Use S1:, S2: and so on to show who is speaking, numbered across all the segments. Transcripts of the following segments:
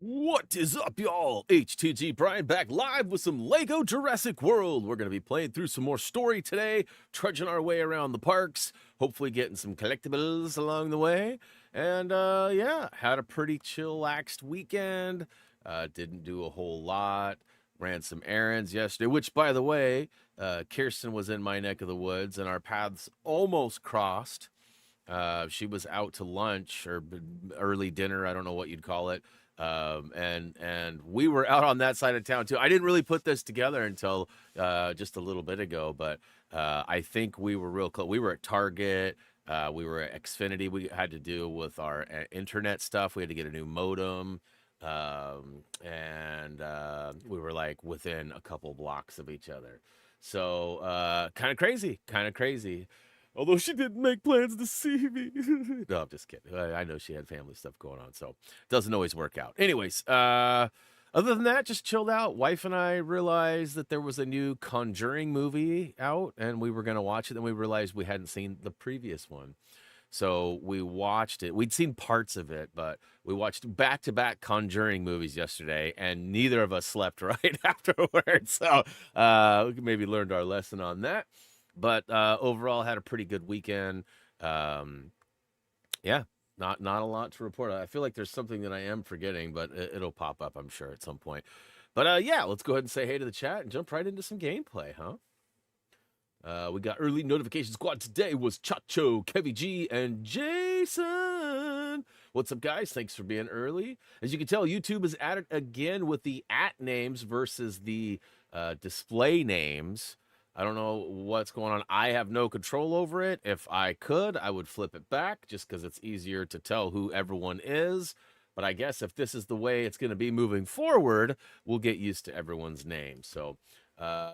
S1: What is up, y'all? HTG Brian back live with some Lego Jurassic World. We're going to be playing through some more story today, trudging our way around the parks, hopefully getting some collectibles along the way. And yeah, had a pretty chillaxed weekend. Didn't do a whole lot. Ran some errands yesterday, which, by the way, Kirsten was in my neck of the woods and our paths almost crossed. She was out to lunch or early dinner, I don't know what you'd call it. And we were out on that side of town too. I didn't really put this together until just a little bit ago, but I think we were real close. We were at Target. We were at Xfinity. We had to deal with our internet stuff. We had to get a new modem. And we were like within a couple blocks of each other. So kind of crazy. Although she didn't make plans to see me. No, I'm just kidding. I know she had family stuff going on, so it doesn't always work out. Anyways, other than that, just chilled out. Wife and I realized that there was a new Conjuring movie out, and we were going to watch it. Then we realized we hadn't seen the previous one. So we watched it. We'd seen parts of it, but we watched back-to-back Conjuring movies yesterday, and neither of us slept right afterwards. So we maybe learned our lesson on that. But overall, had a pretty good weekend. Yeah, not a lot to report. I feel like there's something that I am forgetting, but it'll pop up, I'm sure, at some point. But yeah, let's go ahead and say hey to the chat and jump right into some gameplay, huh? We got early notification squad today was Chacho, Kevy G, and Jason. What's up, guys? Thanks for being early. As you can tell, YouTube is at it again with the @names versus the display names. I don't know what's going on. I have no control over it. If I could, I would flip it back just because it's easier to tell who everyone is. But I guess if this is the way it's going to be moving forward, we'll get used to everyone's name. So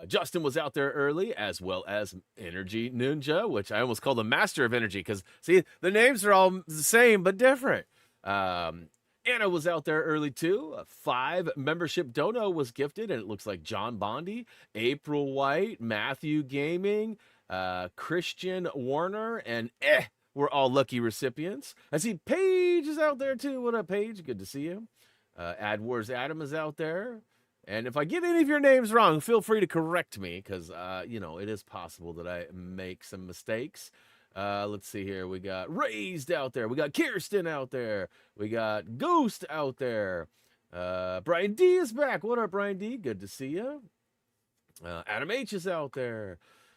S1: Justin was out there early, as well as Energy Ninja, which I almost call the master of energy because, see, the names are all the same but different. Anna was out there early too. A 5 membership dono was gifted, and it looks like John Bondi, April White, Matthew Gaming, Christian Warner, and we're all lucky recipients. I see Paige is out there too. What up, Paige? Good to see you. AdWars Adam is out there. And if I get any of your names wrong, feel free to correct me because, you know, it is possible that I make some mistakes. Let's see here. We got Raised out there. We got Kirsten out there. We got Ghost out there. Brian D is back. What up, Brian D? Good to see you. Adam H is out there.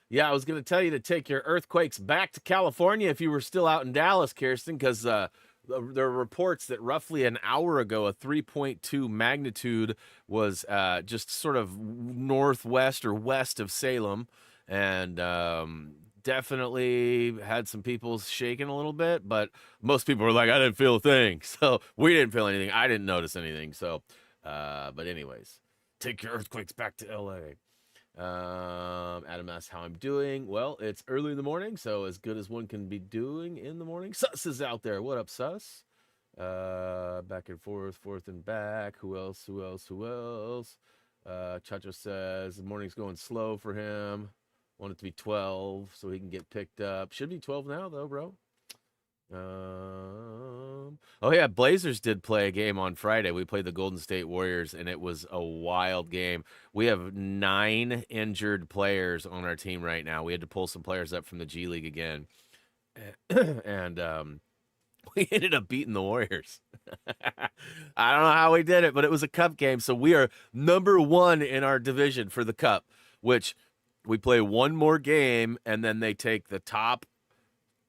S1: Yeah, I was going to tell you to take your earthquakes back to California if you were still out in Dallas, Kirsten, because there are reports that roughly an hour ago, a 3.2 magnitude was just sort of northwest or west of Salem. And definitely had some people shaking a little bit, but most people were like, I didn't feel a thing. So we didn't feel anything. I didn't notice anything. So, but anyways, take your earthquakes back to LA. Adam asks how I'm doing. Well, it's early in the morning, so as good as one can be doing in the morning. Sus is out there. What up, Sus? Back and forth and back. Who else? Chacho says the morning's going slow for him. Want it to be 12 so he can get picked up. Should be 12 now, though, bro. Oh, yeah, Blazers did play a game on Friday. We played the Golden State Warriors, and it was a wild game. We have 9 injured players on our team right now. We had to pull some players up from the G League again. And we ended up beating the Warriors. I don't know how we did it, but it was a cup game. So we are number 1 in our division for the cup, which we play one more game, and then they take the top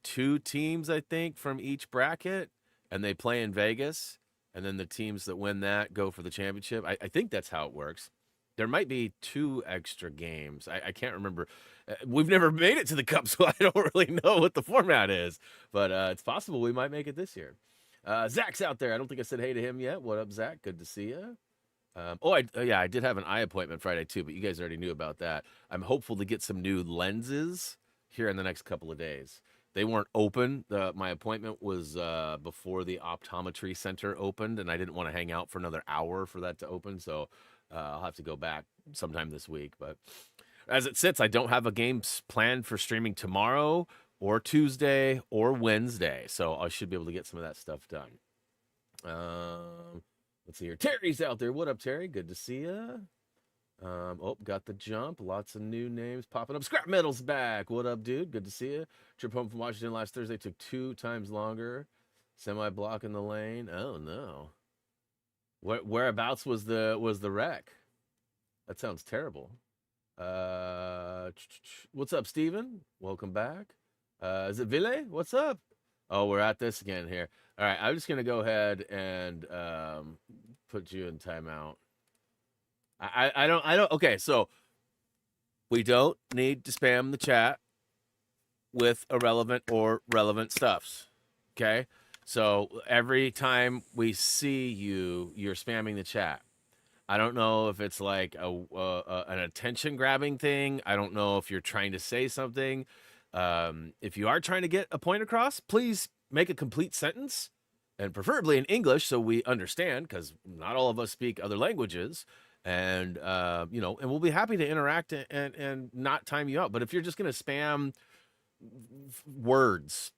S1: 2 teams, I think, from each bracket, and they play in Vegas, and then the teams that win that go for the championship. I think that's how it works. There might be 2 extra games. I can't remember. We've never made it to the Cup, so I don't really know what the format is, but it's possible we might make it this year. Zach's out there. I don't think I said hey to him yet. What up, Zach? Good to see you. I did have an eye appointment Friday too, but you guys already knew about that. I'm hopeful to get some new lenses here in the next couple of days. They weren't open. My appointment was before the optometry center opened, and I didn't want to hang out for another hour for that to open, so I'll have to go back sometime this week. But as it sits, I don't have a game planned for streaming tomorrow or Tuesday or Wednesday, so I should be able to get some of that stuff done. Let's see here. Terry's out there. What up, Terry? Good to see you. Oh, got the jump. Lots of new names popping up. Scrap Metal's back. What up, dude? Good to see you. Trip home from Washington last Thursday took 2 times longer. Semi-block in the lane. Oh no. Whereabouts was the wreck? That sounds terrible. What's up, Steven? Welcome back. Is it Ville? What's up? Oh, we're at this again here. All right, I'm just gonna go ahead and put you in timeout. I don't. Okay, so we don't need to spam the chat with irrelevant or relevant stuffs. Okay, so every time we see you, you're spamming the chat. I don't know if it's like an attention grabbing thing. I don't know if you're trying to say something. If you are trying to get a point across, please make a complete sentence, and preferably in English so we understand, because not all of us speak other languages. And you know, and we'll be happy to interact and not time you out. But if you're just gonna spam words,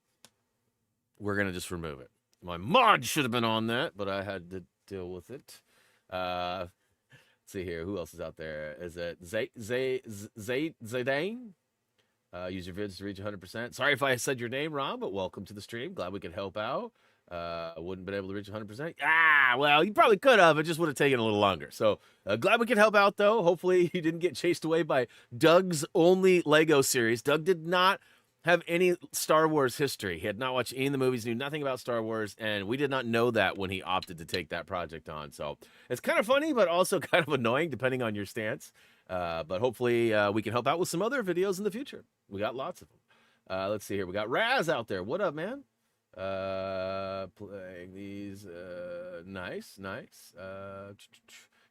S1: we're gonna just remove it. My mod should have been on that, but I had to deal with it. Let's see here. Who else is out there? Is it Zaydain? Use your vids to reach 100%. Sorry if I said your name wrong, but welcome to the stream. Glad we could help out. I wouldn't been able to reach 100%. Well, you probably could have. It just would have taken a little longer. So glad we could help out, though. Hopefully you didn't get chased away by Doug's only Lego series. Doug did not have any Star Wars history. He had not watched any of the movies, knew nothing about Star Wars, and we did not know that when he opted to take that project on. So it's kind of funny, but also kind of annoying, depending on your stance. But hopefully we can help out with some other videos in the future. We got lots of them. Let's see here. We got Raz out there. What up, man? Playing these. Nice.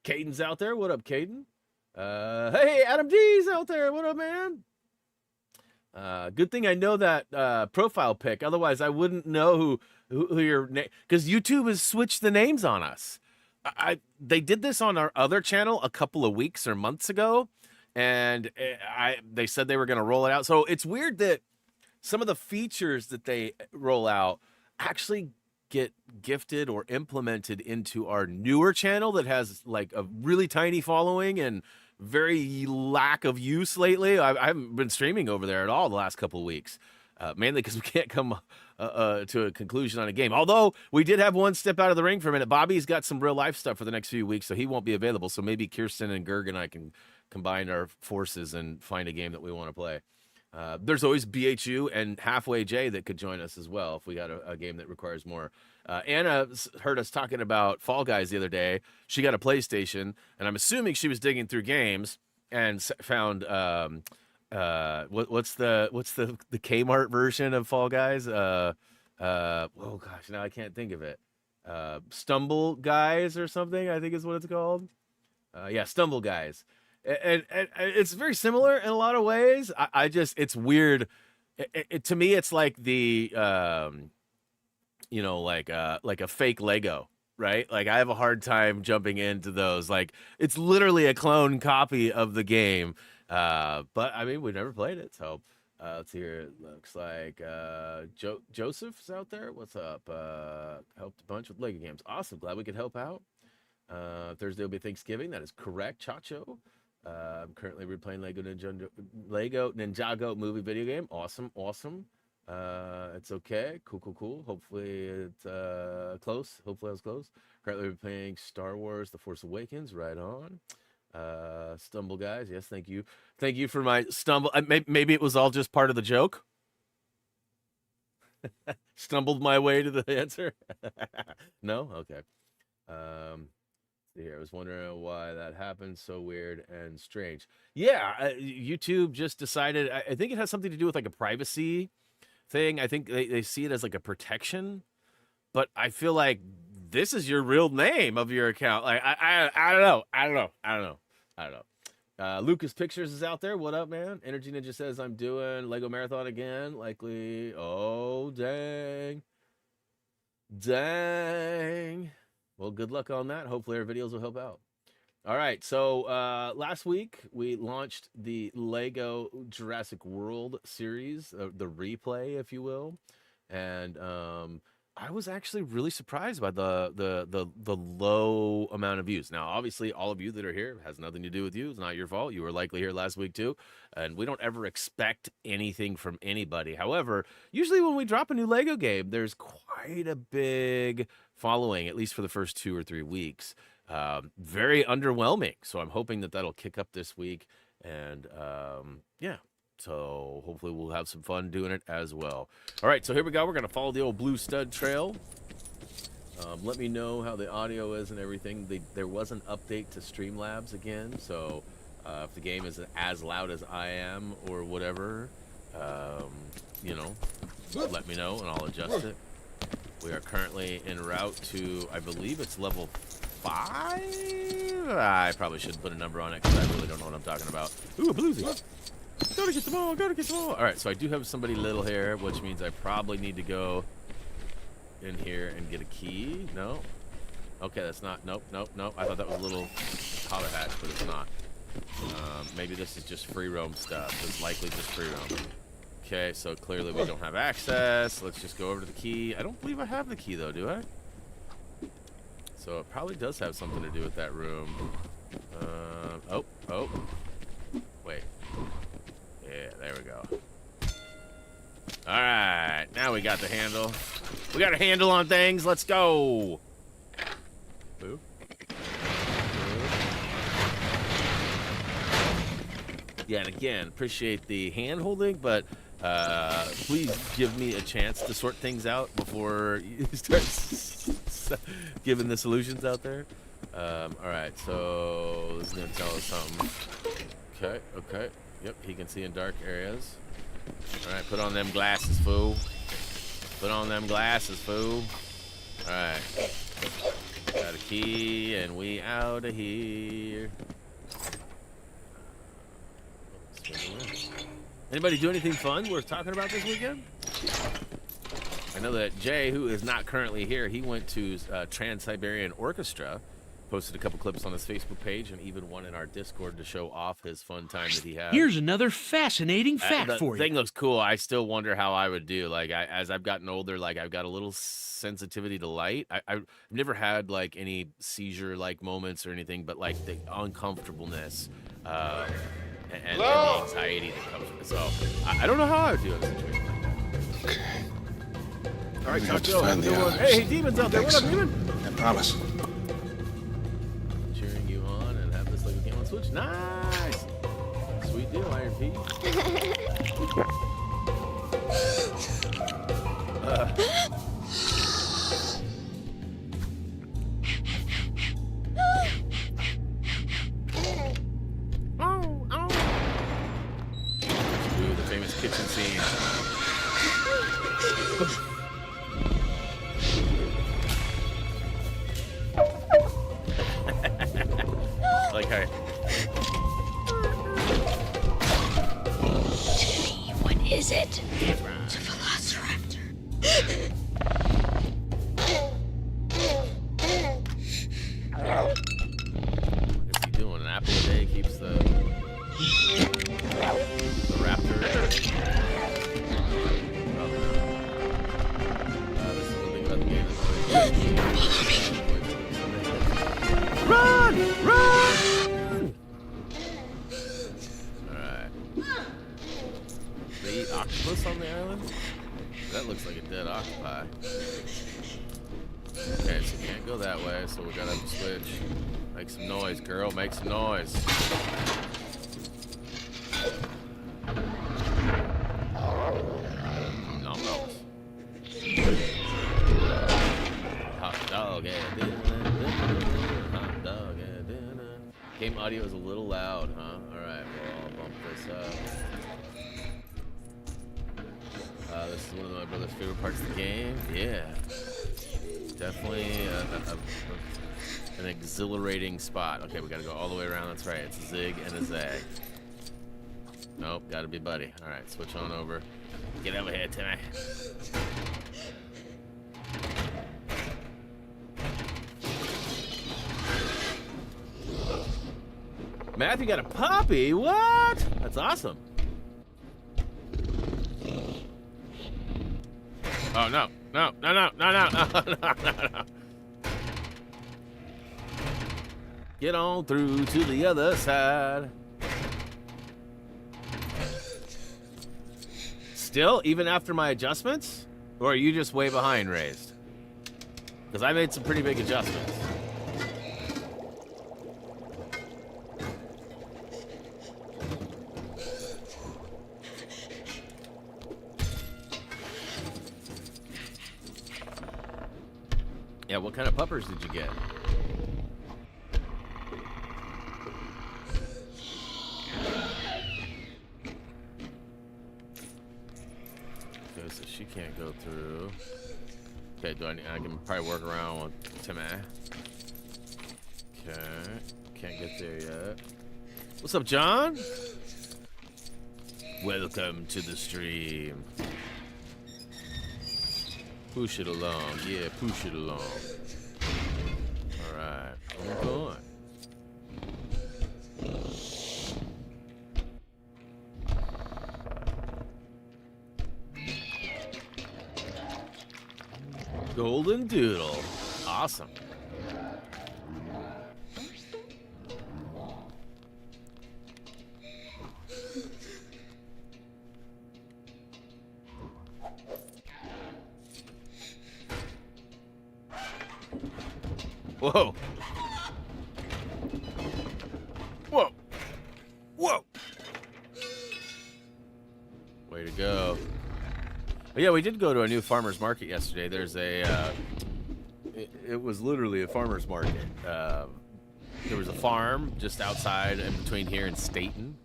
S1: Caden's out there. What up, Caden? Hey, Adam D's out there. What up, man? Good thing I know that profile pic. Otherwise, I wouldn't know who your name, because YouTube has switched the names on us. They did this on our other channel a couple of weeks or months ago, and they said they were going to roll it out. So it's weird that some of the features that they roll out actually get gifted or implemented into our newer channel that has like a really tiny following and very lack of use lately. I haven't been streaming over there at all the last couple of weeks, mainly because we can't come to a conclusion on a game. Although we did have one step out of the ring for a minute. Bobby's got some real life stuff for the next few weeks, so he won't be available. So maybe Kirsten and Gerg and I can combine our forces and find a game that we want to play. There's always BHU and Halfway J that could join us as well if we got a game that requires more. Anna heard us talking about Fall Guys the other day. She got a PlayStation, and I'm assuming she was digging through games and found what's the Kmart version of Fall Guys? Oh gosh, now I can't think of it. Stumble Guys or something, I think is what it's called. Yeah, Stumble Guys. And it's very similar in a lot of ways. I just, it's weird. To me, it's like the, you know, like a fake Lego, right? Like I have a hard time jumping into those. Like it's literally a clone copy of the game. But I mean, we've never played it. So let's see here. It looks like Joseph's out there. What's up? Helped a bunch with Lego games. Awesome. Glad we could help out. Thursday will be Thanksgiving. That is correct, Chacho. I'm currently replaying Lego Ninjago movie video game. Awesome. It's okay. Cool. Hopefully it's close. Hopefully I was close. Currently replaying Star Wars The Force Awakens. Right on. Stumble Guys. Yes, thank you. Thank you for my stumble. Maybe it was all just part of the joke. Stumbled my way to the answer. No? Okay. Here, I was wondering why that happened. So weird and strange. Yeah, YouTube just decided. I think it has something to do with like a privacy thing. I think they see it as like a protection. But I feel like this is your real name of your account. Like I don't know. Lucas Pictures is out there. What up, man? Energy Ninja says I'm doing Lego Marathon again. Likely. Oh dang. Well, good luck on that. Hopefully our videos will help out. All right, so last week we launched the Lego Jurassic World series, the replay, if you will. And I was actually really surprised by the low amount of views. Now, obviously, all of you that are here has nothing to do with you. It's not your fault. You were likely here last week too, and we don't ever expect anything from anybody. However, usually when we drop a new Lego game, there's quite a big following, at least for the first 2 or 3 weeks. Very underwhelming. So I'm hoping that that'll kick up this week, and yeah. So hopefully we'll have some fun doing it as well. All right, so here we go. We're going to follow the old blue stud trail. Let me know how the audio is and everything. There was an update to Streamlabs again, so if the game is as loud as I am or whatever, you know, let me know and I'll adjust it. We are currently en route to, I believe it's level 5? I probably shouldn't put a number on it because I really don't know what I'm talking about. Ooh, a bluesy. Gotta get them all, gotta get them all. All right, so I do have somebody little here, which means I probably need to go in here and get a key. No? Okay, that's not, nope. I thought that was a little holler hatch, but it's not. Maybe this is just free roam stuff. It's likely just free roam. Okay, so clearly we don't have access. Let's just go over to the key. I don't believe I have the key though, do I? So it probably does have something to do with that room. Oh. Wait. Yeah, there we go. All right, now we got the handle. We got a handle on things. Let's go. Boo. Yeah, and again, appreciate the hand holding, but please give me a chance to sort things out before you start giving the solutions out there. All right, so this is gonna tell us something. Okay. Yep, he can see in dark areas. All right, put on them glasses, fool. Put on them glasses, fool. All right. Got a key, and we out of here. Anybody do anything fun worth talking about this weekend? I know that Jay, who is not currently here, he went to Trans-Siberian Orchestra. Posted a couple clips on his Facebook page and even one in our Discord to show off his fun time that he had.
S2: Here's another fascinating fact for you.
S1: The thing looks cool. I still wonder how I would do. Like, as I've gotten older, like, I've got a little sensitivity to light. I've never had, like, any seizure-like moments or anything, but, like, the uncomfortableness and the anxiety that comes with it. So, I don't know how I would do it in a situation like that.
S3: Okay.
S1: All right, Taco, have a good one. Hey, Demon's out there. What up, Demon?
S3: I promise.
S1: Switch. Nice. Sweet deal, Iron P. Ooh, the famous kitchen scene. Like her.
S4: What is it? It's a velociraptor.
S1: What's he doing? An apple a day keeps the raptor. This is one thing about the game. Run! Alright. They eat octopus on the island? That looks like a dead octopi. Okay, so we can't go that way, so we gotta switch. Make some noise, girl. Make some noise. No. Hot dog at dinner. Hot dog at dinner. Game audio is a little loud, huh? Alright, well, I'll bump this up. This is one of my brother's favorite parts of the game. Yeah. Definitely an exhilarating spot. Okay, we gotta go all the way around. That's right. It's a zig and a zag. Nope, gotta be buddy. Alright, switch on over. Get over here, Timmy. Matthew got a puppy? What? That's awesome. Oh, no. No, no, no, no, no, no, no, no, no. Get on through to the other side. Still, even after my adjustments? Or are you just way behind, Raised? Because I made some pretty big adjustments. Yeah, what kind of puppers did you get? Okay, so she can't go through. Okay, I can probably work around with Timmy. Okay, can't get there yet. What's up, John? Welcome to the stream. Push it along, yeah, push it along. Alright, where we going? Golden Doodle. Awesome. Whoa. Whoa. Whoa. Way to go. But yeah, we did go to a new farmer's market yesterday. There's a, it was literally a farmer's market. There was a farm just outside in between here and Staten.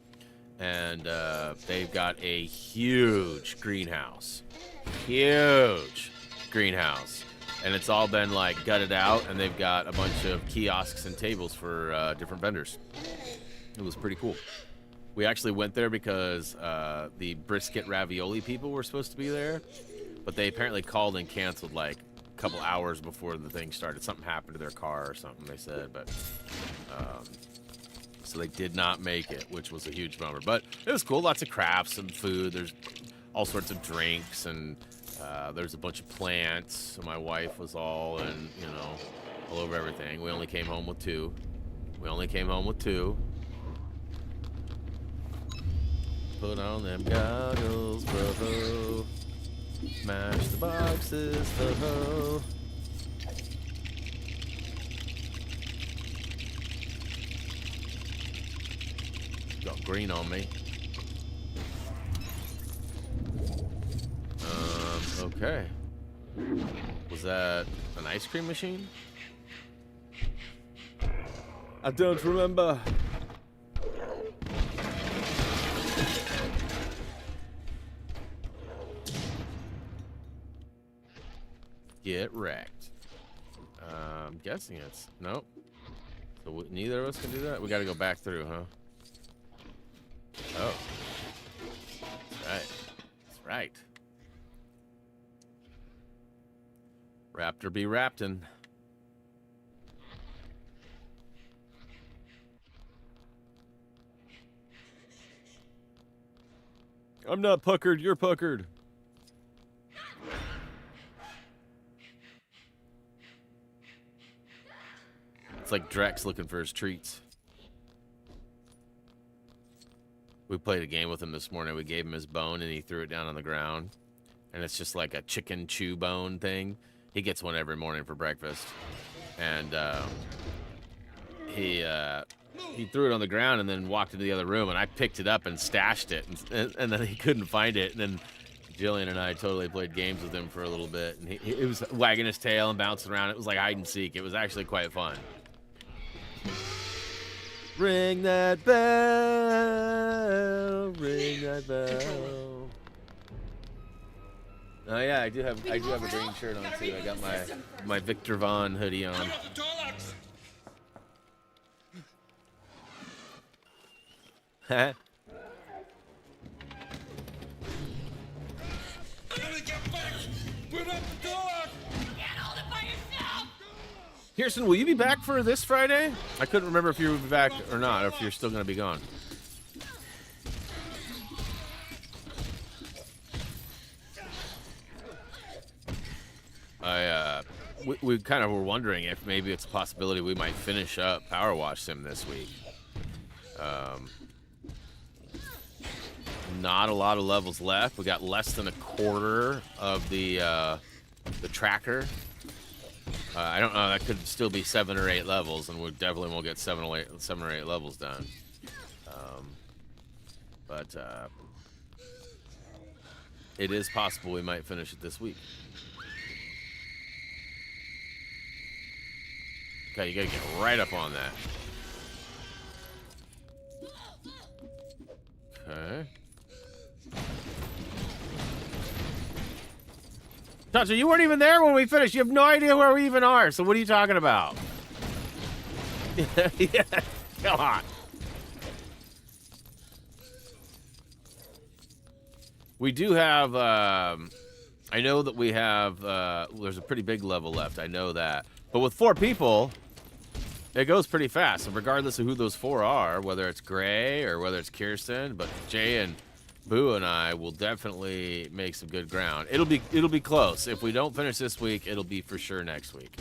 S1: And they've got a huge greenhouse. Huge greenhouse. And it's all been like gutted out, and they've got a bunch of kiosks and tables for different vendors. It was pretty cool. We actually went there because the brisket ravioli people were supposed to be there, but they apparently called and canceled like a couple hours before the thing started. Something happened to their car or something, they said, but so they did not make it, which was a huge bummer. But it was cool, lots of crafts and food. There's all sorts of drinks, and there's a bunch of plants. So my wife was all in, you know, all over everything. We only came home with two. Put on them goggles, bro. Smash the boxes, bro. Got green on me. Okay. Was that an ice cream machine? I don't remember. Get wrecked. I'm guessing it's... Nope. So neither of us can do that? We gotta go back through, huh? Oh. That's right. That's right. Raptor be raptin'. I'm not puckered, you're puckered. It's like Drex looking for his treats. We played a game with him this morning. We gave him his bone and he threw it down on the ground. And it's just like a chicken chew bone thing. He gets one every morning for breakfast. And he threw it on the ground and then walked into the other room, and I picked it up and stashed it. And then he couldn't find it. And then Jillian and I totally played games with him for a little bit. And he was wagging his tail and bouncing around. It was like hide and seek. It was actually quite fun. Ring that bell, ring that bell. Oh yeah, I do have a green shirt on too. I got my Victor Vaughn hoodie on. Huh? Kirsten, will you be back for this Friday? I couldn't remember if you would be back or not, or if you're still going to be gone. we kind of were wondering if maybe it's a possibility we might finish up Power Wash Sim this week. Not a lot of levels left. We got less than a quarter of the tracker. I don't know. That could still be 7 or 8 levels, and we definitely won't get 7 or 8 levels done. But it is possible we might finish it this week. Okay, you gotta get right up on that. Okay. Chacha, you weren't even there when we finished. You have no idea where we even are. So what are you talking about? Yeah, come on. We do have, I know that we have, there's a pretty big level left. I know that. But with 4 people, it goes pretty fast. And regardless of who those 4 are, whether it's Gray or whether it's Kirsten, but Jay and Boo and I will definitely make some good ground. It'll be close. If we don't finish this week, it'll be for sure next week.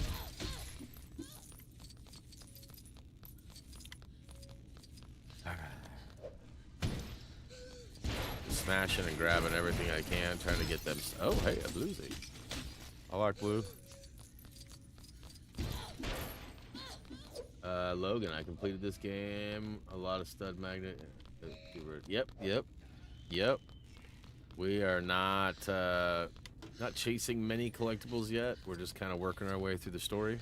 S1: Smashing and grabbing everything I can, trying to get them. Oh, hey, a bluesy. I like blue. Logan, I completed this game. A lot of stud magnet. Yep. We are not chasing many collectibles yet. We're just kind of working our way through the story,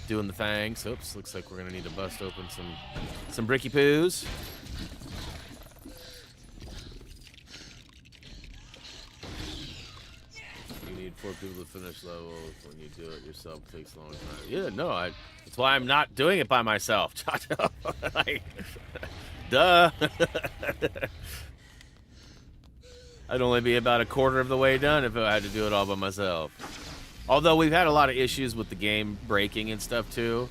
S1: doing the fangs. Oops, looks like we're gonna need to bust open some bricky poos. You need 4 people to finish levels. When you do it yourself, it takes a long time. Yeah, no, that's why I'm not doing it by myself. Like, duh. I'd only be about a quarter of the way done if I had to do it all by myself. Although we've had a lot of issues with the game breaking and stuff too.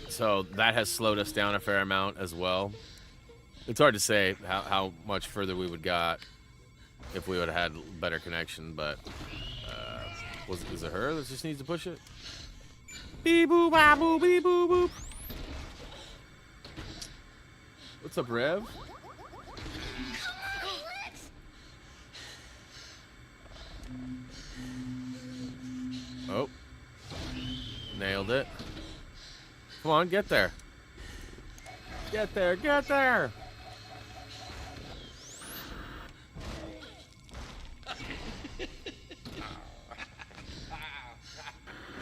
S1: So that has slowed us down a fair amount as well. It's hard to say how much further we would got if we would have had better connection, but is it her that just needs to push it? Beep boop, ah, boop, beep boop, boop. What's up, Rev? Oh. Nailed it. Come on, get there. Get there, get there!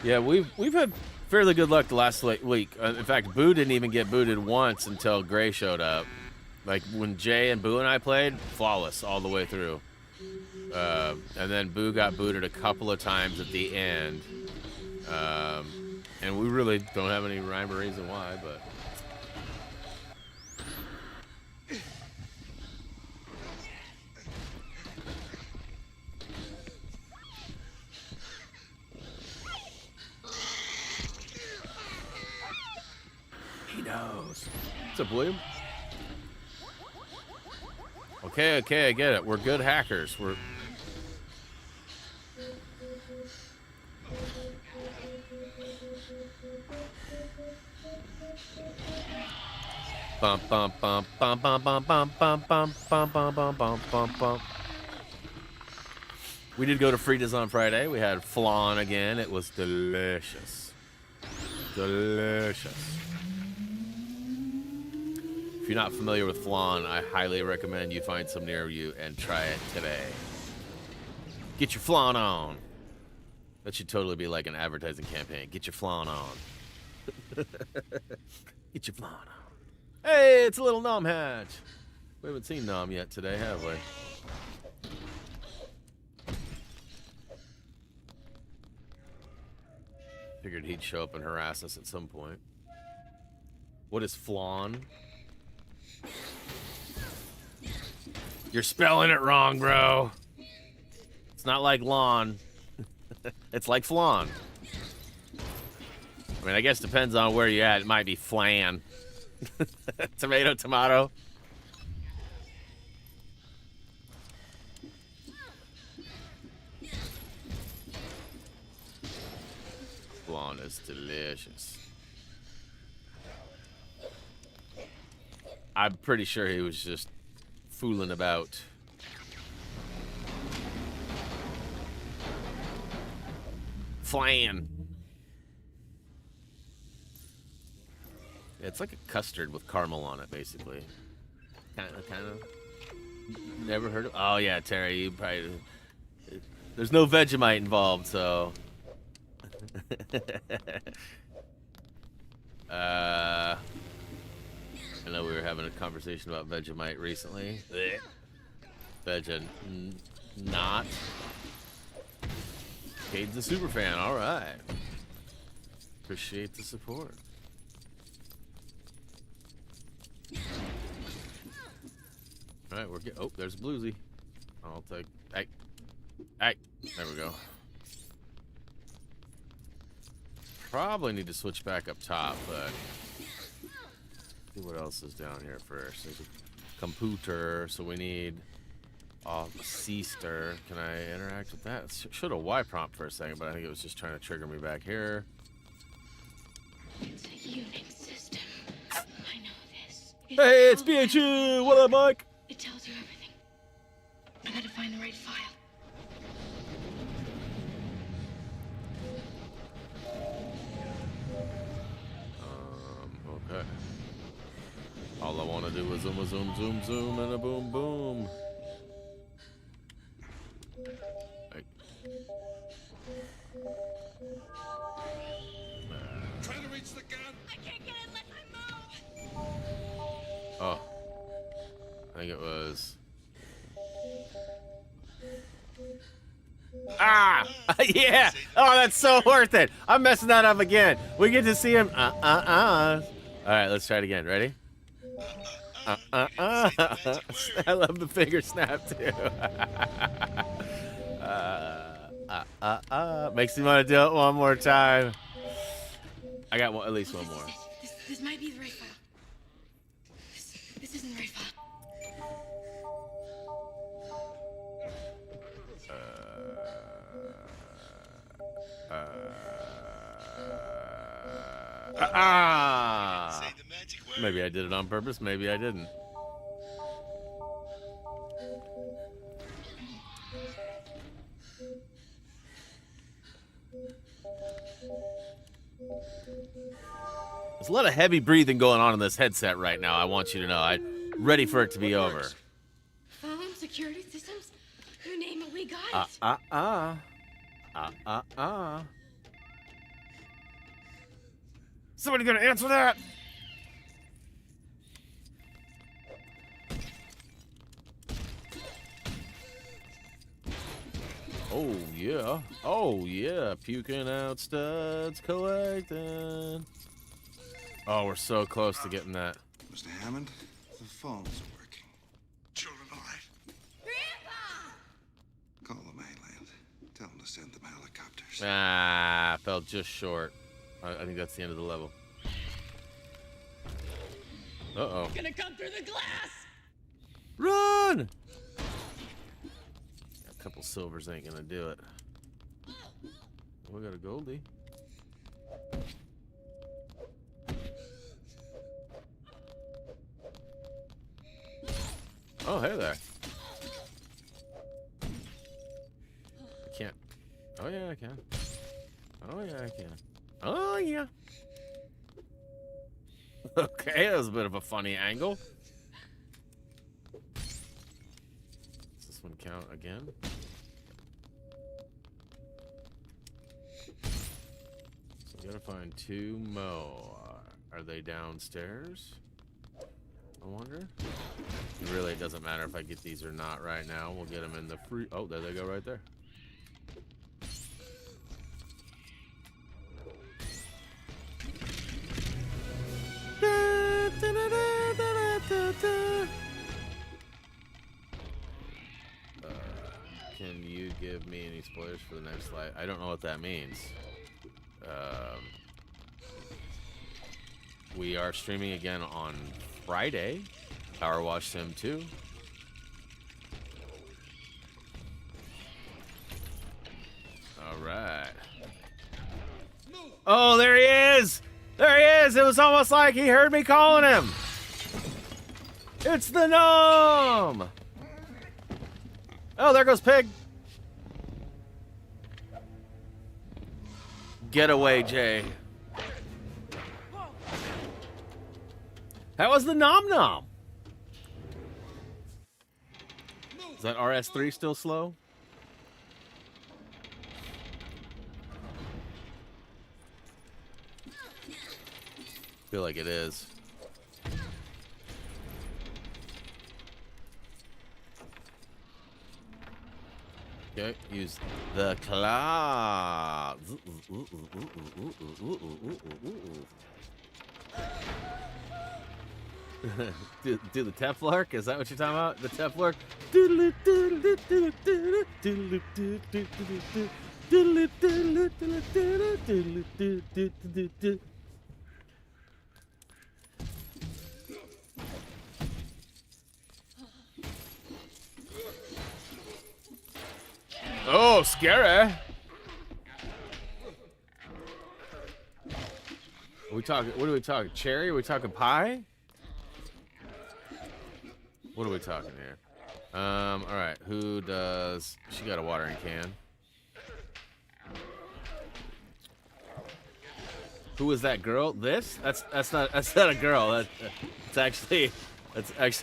S1: Yeah, we've had fairly good luck the last week. In fact, Boo didn't even get booted once until Gray showed up. Like, when Jay and Boo and I played, flawless all the way through. And then Boo got booted a couple of times at the end. And we really don't have any rhyme or reason why, but... He knows. What's up, William? Okay, I get it. We're good hackers. We're... Bum bum bum bum bum bum bum bum bum bum bum bum bum bum bum. We did go to Frida's on Friday. We had flan again. It was delicious. Delicious. If you're not familiar with flan, I highly recommend you find some near you and try it today. Get your flan on. That should totally be like an advertising campaign. Get your flan on. Get your flan on. Hey, it's a little Nom Hatch. We haven't seen Nom yet today, have we? Figured he'd show up and harass us at some point. What is flan? You're spelling it wrong, bro. It's not like lawn. It's like flan. I mean, I guess depends on where you're at. It might be flan. Tomato, tomato. Blonde is delicious. I'm pretty sure he was just fooling about. Flan. Yeah, it's like a custard with caramel on it, basically. Kind of. Never heard of. Oh yeah, Terry, you probably. There's no Vegemite involved, so. I know we were having a conversation about Vegemite recently. Not. Cade's a super fan. All right. Appreciate the support. All right, we're getting. Oh, there's Bluesy. I'll take. Hey. There we go. Probably need to switch back up top, but see what else is down here first. There's a computer, so we need a C-stir. Can I interact with that? Should have Y prompt for a second, but I think it was just trying to trigger me back here.
S4: It's a Unix system. I know this.
S1: Hey, it's BHU! What up, Mike?
S4: It tells you everything. I gotta find the right file.
S1: Okay. All I want to do is zoom, and a boom, boom. Hey.
S3: Trying to reach the gun.
S4: I can't get it unless I move.
S1: Oh. I think it was. Ah! Yeah! Oh, that's so worth it. I'm messing that up again. We get to see him. All right, let's try it again. Ready? I love the finger snap too. Makes me want to do it one more time. I got at least one more.
S4: This might be the right file. This isn't the right file.
S1: Maybe I did it on purpose, maybe I didn't. There's a lot of heavy breathing going on in this headset right now, I want you to know. I'm ready for it to be over.
S4: Phone, security systems, you name it, we got it.
S1: Somebody gonna answer that? Oh yeah. Oh yeah. Puking out studs, collecting. Oh, we're so close to getting that.
S3: Mr. Hammond, the phone's working. Children all right?
S4: Grandpa!
S3: Call the mainland. Tell them to send them helicopters.
S1: Fell just short. I think that's the end of the level. Uh-oh.
S4: Gonna come through the glass!
S1: Run! A couple silvers ain't gonna do it. We got a Goldie. Oh, hey there. I can't. Oh, yeah, I can. Oh, yeah, I can. Oh, yeah. Okay, that was a bit of a funny angle. Does this one count again? So we gotta find 2 more. Are they downstairs? I wonder. Really, it doesn't matter if I get these or not right now. We'll get them in the free. Oh, there they go right there. Can you give me any spoilers for the next slide? I don't know what that means. We are streaming again on Friday. Power Wash Sim 2. All right. Oh, there he is! There he is! It was almost like he heard me calling him. It's the gnome! Oh, there goes Pig. Get away, Jay. How was the nom nom? Is that RS3 still slow? Feel like it is. Okay, use the claw. do the Teflark? Is that what you're talking about? The Teflark? Oh, scary. Are we talking? What are we talking? Cherry? Are we talking pie? What are we talking here? All right. Who does? She got a watering can. Who was that girl? This? That's not a girl. That's actually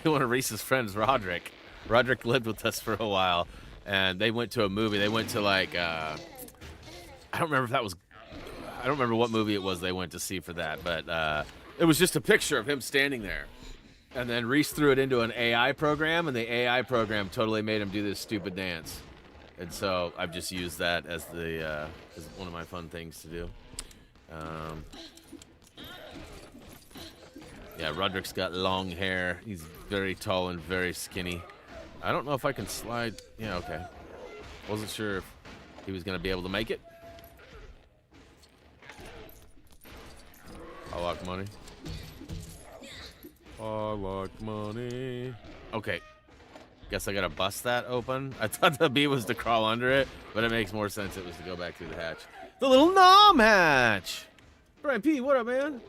S1: one of Reese's friends, Roderick. Roderick lived with us for a while, and they went to a movie. They went to like I don't remember what movie it was they went to see for that, but it was just a picture of him standing there. And then Reese threw it into an AI program, and the AI program totally made him do this stupid dance. And so I've just used that as one of my fun things to do. Yeah, Roderick's got long hair. He's very tall and very skinny. I don't know if I can slide. Yeah, okay. Wasn't sure if he was going to be able to make it. I like money. I like money. Okay. Guess I gotta bust that open. I thought the bee was to crawl under it, but it makes more sense it was to go back through the hatch. The little nom hatch! Brian P, what up, man?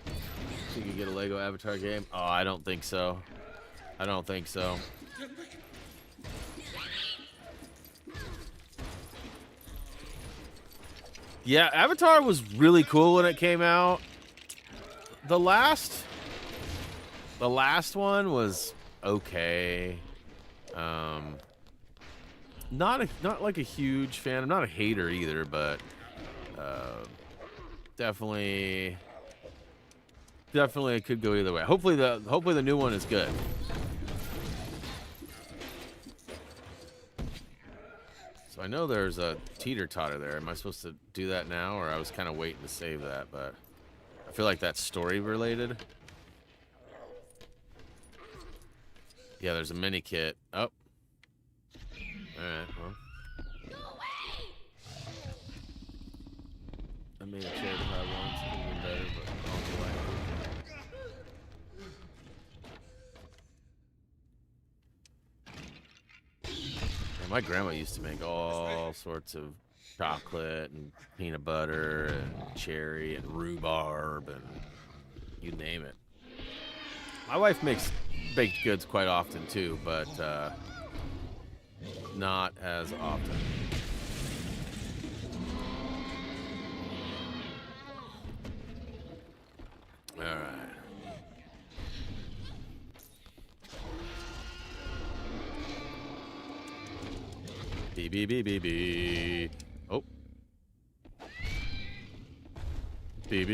S1: So you can get a Lego Avatar game? Oh, I don't think so. I don't think so. Yeah, Avatar was really cool when it came out. The last one was okay. Not like a huge fan. I'm not a hater either, but definitely it could go either way. Hopefully the new one is good. So I know there's a teeter-totter there. Am I supposed to do that now, or I was kind of waiting to save that, but I feel like that's story related. Yeah, there's a mini kit. Oh. Alright, well. I made a chair to have one, so it would have been better, but on the way. Yeah, my grandma used to make all sorts of chocolate and peanut butter and cherry and rhubarb and you name it. My wife makes baked goods quite often too, but not as often. All right. B. Oh. B.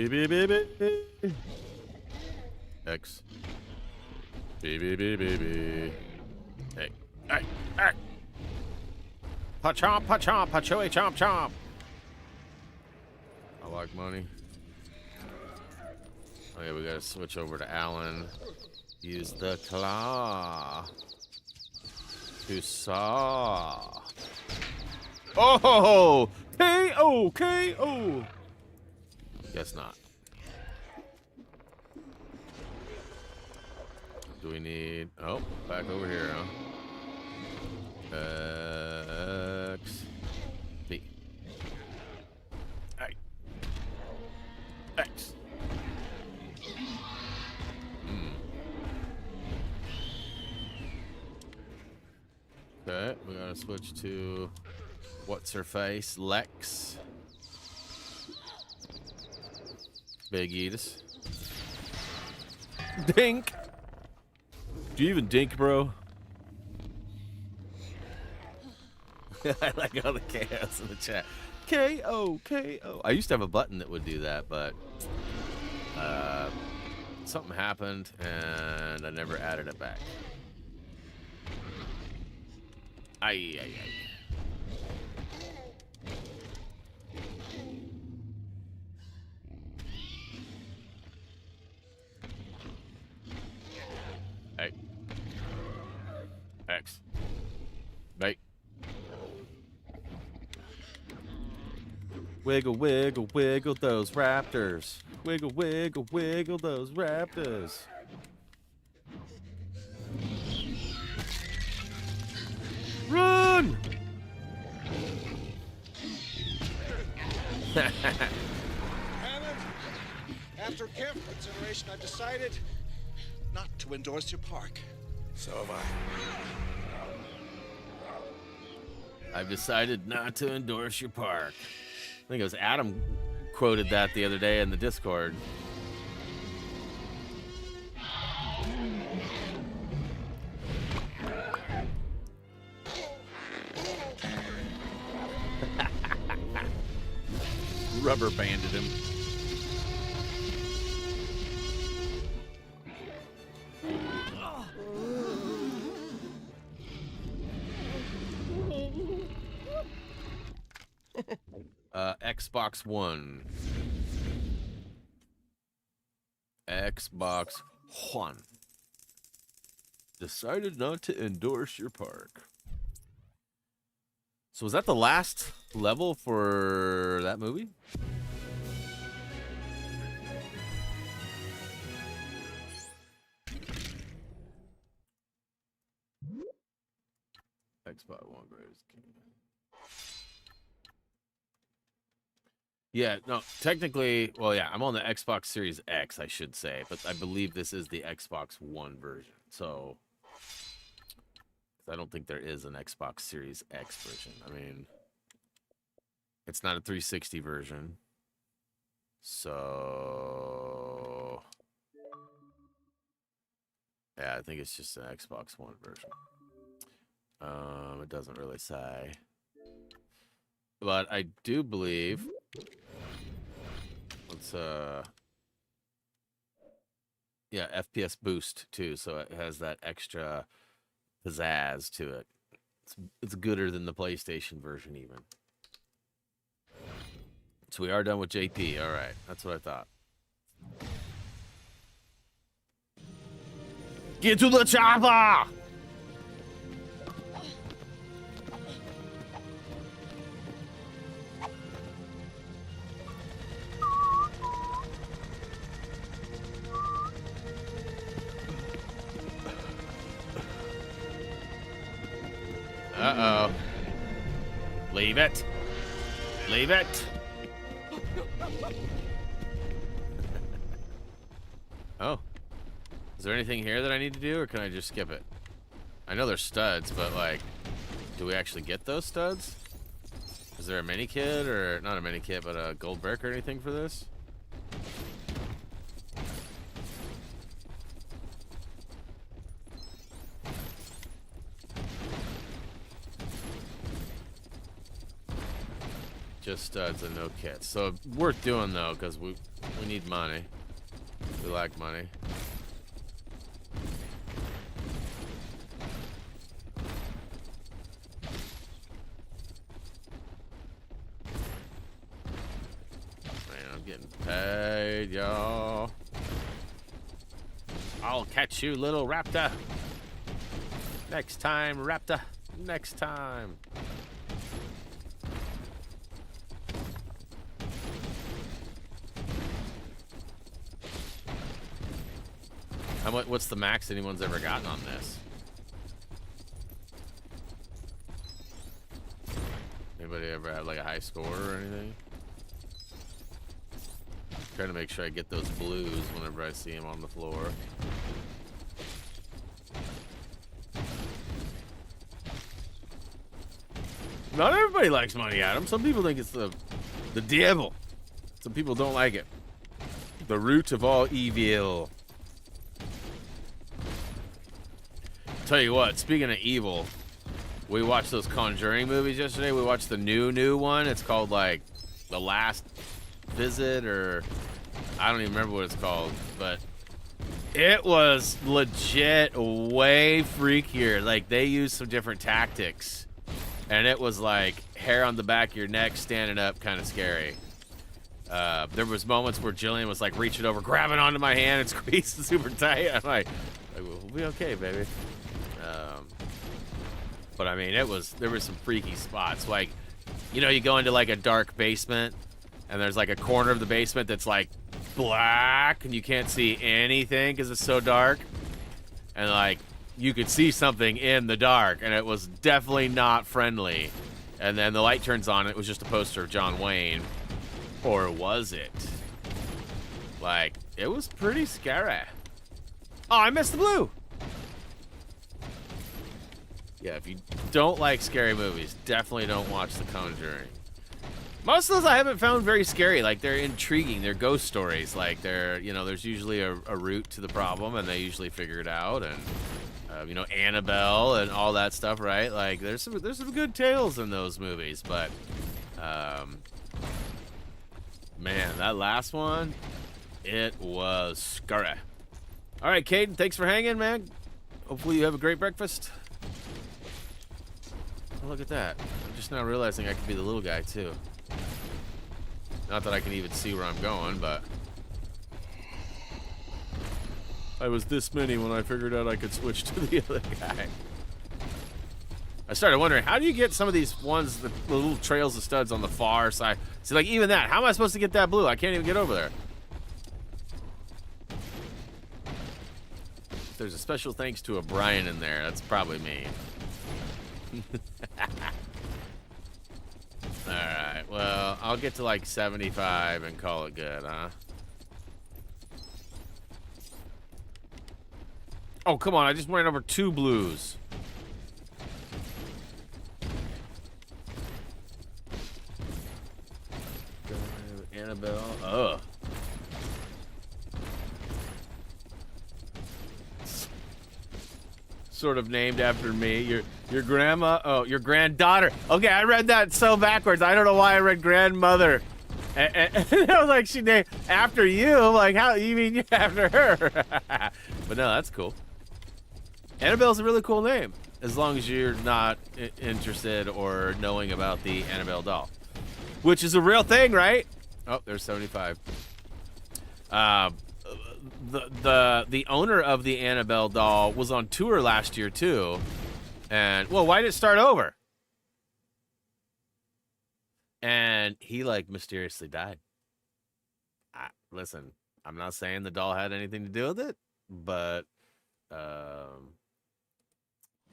S1: X. B. Hey. Hey. Pa-chomp, pa-choy, chomp. I like money. Okay, we gotta switch over to Alan. Use the claw. To saw. Oh! K.O. Guess not. Do we need... Oh, back over here, huh? X... B. Hey. switch to what's her face? Lex. Big Edis. Dink. Do you even dink, bro? I like all the chaos in the chat. KO, KO. I used to have a button that would do that, but something happened and I never added it back. Ay, ay, ay. Hey. X. Bait. Wiggle, wiggle, wiggle those raptors. Wiggle, wiggle, wiggle those raptors. Run!
S3: After careful consideration, I've decided not to endorse your park. So have I.
S1: I've decided not to endorse your park. I think it was Adam quoted that the other day in the Discord. Rubber banded him. Xbox One. Xbox One. Decided not to endorse your park. So was that the last level for that movie? Xbox One greatest game. Yeah, no, technically, well, yeah, I'm on the Xbox Series X, I should say, but I believe this is the Xbox One version. So I don't think there is an Xbox Series X version. I mean, it's not a 360 version. So yeah, I think it's just an Xbox One version. It doesn't really say. But I do believe let's yeah, FPS boost too, so it has that extra pizzazz to it. It's gooder than the PlayStation version even. So we are done with JP. All right, that's what I thought. Get to the chopper! Uh-oh. Leave it. Leave it. Oh. Is there anything here that I need to do, or can I just skip it? I know there's studs, but, like, do we actually get those studs? Is there a mini kit, or not a mini kit, but a gold brick or anything for this? Just studs and no kits. So worth doing though, because we need money. We like money. Man, I'm getting paid, y'all. I'll catch you, little raptor. Next time, raptor. Next time. What's the max anyone's ever gotten on this? Anybody ever have like a high score or anything? Trying to make sure I get those blues whenever I see them on the floor. Not everybody likes Monty Adam. Some people think it's the devil. Some people don't like it. The root of all evil. Tell you what, speaking of evil, we watched those Conjuring movies yesterday. We watched the new one. It's called like The Last Visit, or I don't even remember what it's called, but it was legit way freakier. Like, they used some different tactics, and it was like hair on the back of your neck standing up, kind of scary. There was moments where Jillian was like reaching over, grabbing onto my hand and squeezing super tight. I'm like we'll be okay, baby. But I mean, there were some freaky spots. Like, you know, you go into like a dark basement, and there's like a corner of the basement that's like black, and you can't see anything because it's so dark. And like, you could see something in the dark, and it was definitely not friendly. And then the light turns on, and it was just a poster of John Wayne. Or was it? Like, it was pretty scary. Oh, I missed the blue. Yeah, if you don't like scary movies, definitely don't watch The Conjuring. Most of those I haven't found very scary. Like, they're intriguing. They're ghost stories. Like, they're, you know, there's usually a root to the problem, and they usually figure it out. And, you know, Annabelle and all that stuff, right? Like, there's some good tales in those movies. But, man, that last one, it was scary. All right, Caden, thanks for hanging, man. Hopefully you have a great breakfast. Oh, look at that. I'm just now realizing I could be the little guy, too. Not that I can even see where I'm going, but I was this many when I figured out I could switch to the other guy. I started wondering, how do you get some of these ones, the little trails of studs on the far side? See, like, even that, how am I supposed to get that blue? I can't even get over there. If there's a special thanks to a Brian in there, that's probably me. Alright, well, I'll get to like 75 and call it good, huh? Oh, come on, I just ran over 2 blues. Annabelle, ugh. Sort of named after me. Your grandma, oh, your granddaughter. Okay, I read that so backwards. I don't know why I read grandmother. And I was like, she named after you. I'm like, how, you mean you're after her? But no, that's cool. Annabelle's a really cool name, as long as you're not interested or knowing about the Annabelle doll, which is a real thing, right? Oh, there's 75. The owner of the Annabelle doll was on tour last year too, and well, why did it start over? And he like mysteriously died. Listen, I'm not saying the doll had anything to do with it, but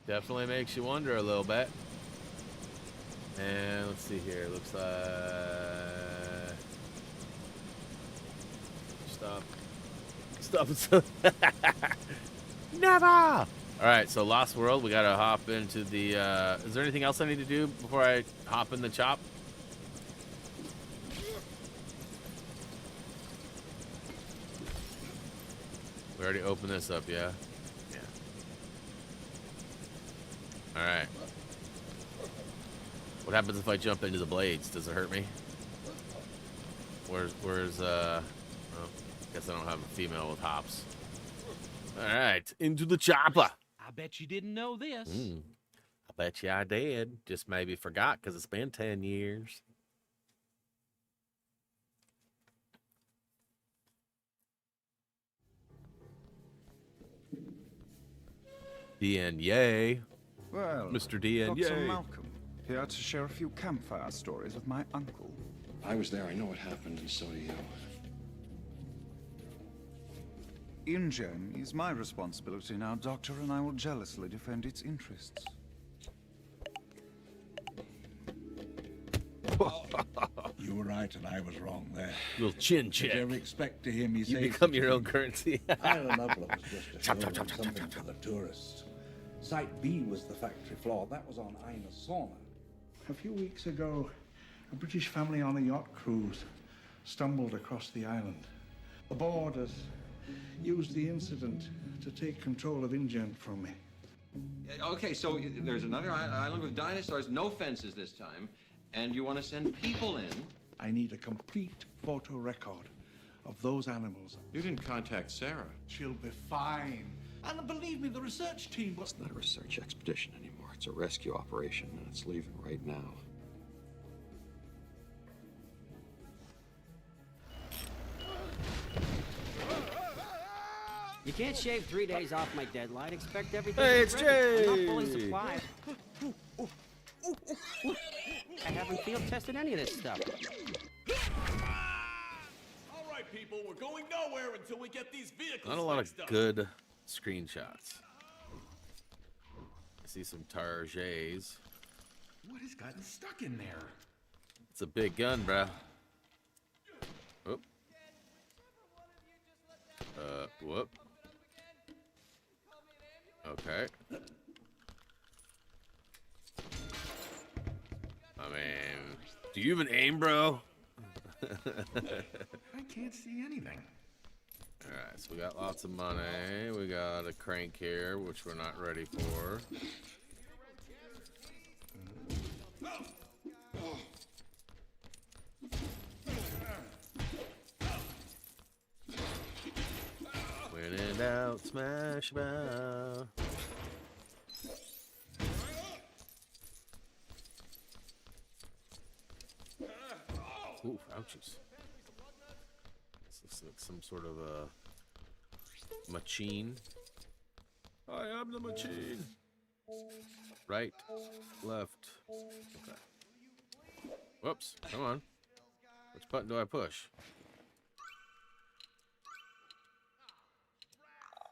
S1: definitely makes you wonder a little bit. And let's see here. Looks like stop. Never. All right, so Lost World. We gotta hop into the. Is there anything else I need to do before I hop in the chop? We already opened this up, yeah. Yeah. All right. What happens if I jump into the blades? Does it hurt me? Where's oh, guess I don't have a female with hops. All right, into the chopper.
S2: I bet you didn't know this.
S1: I bet you I did. Just maybe forgot because it's been 10 years. DN, yay.
S5: Well,
S1: Mr. DN,
S5: Dr.
S1: yay.
S5: Malcolm, here to share a few campfire stories with my uncle.
S3: I was there. I know what happened, and so do you.
S5: InGen is my responsibility now, Doctor, and I will jealously defend its interests.
S6: You were right and I was wrong there.
S1: Little chin
S6: Did you
S1: check.
S6: ever expect to hear me say...
S1: You become your own currency.
S6: Isla Nublar was just a show and something for the tourists. Site B was the factory floor. That was on Isla Sauna.
S3: A few weeks ago, a British family on a yacht cruise stumbled across the island. The boarders used the incident to take control of InGen from me.
S7: Okay, so there's another island with dinosaurs, no fences this time, and you want to send people in?
S3: I need a complete photo record of those animals.
S7: You didn't contact Sarah.
S3: She'll be fine. And believe me, the research team was...
S7: It's not a research expedition anymore. It's a rescue operation, and it's leaving right now.
S8: You can't shave 3 days off my deadline. Expect everything.
S1: Hey, it's
S8: ready. I'm
S1: Jay.
S8: not fully supplied. I haven't field tested any of this stuff.
S9: All right, people, we're going nowhere until we get these vehicles
S1: Not a lot of
S9: fixed up.
S1: good screenshots. I see some Targets.
S9: What has gotten stuck in there?
S1: It's a big gun, bruh. Whoop. Whoop. Okay. I mean, do you even aim, bro?
S9: I can't see anything.
S1: Alright, so we got lots of money. We got a crank here, which we're not ready for. When in doubt, smash mouth. Ooh, ouches. This looks like some sort of a machine. I am the machine. Right, left. Okay. Whoops, come on. Which button do I push?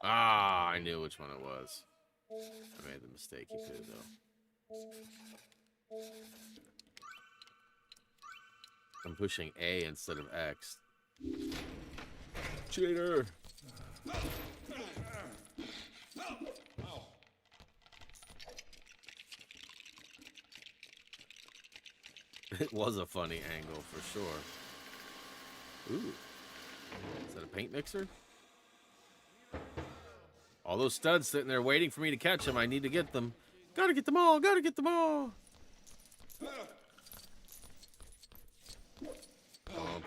S1: Ah, I knew which one it was. I made the mistake you could, though. I'm pushing A instead of X. Cheater! It was a funny angle for sure. Ooh. Is that a paint mixer? All those studs sitting there waiting for me to catch them. I need to get them. Gotta get them all. Gotta get them all.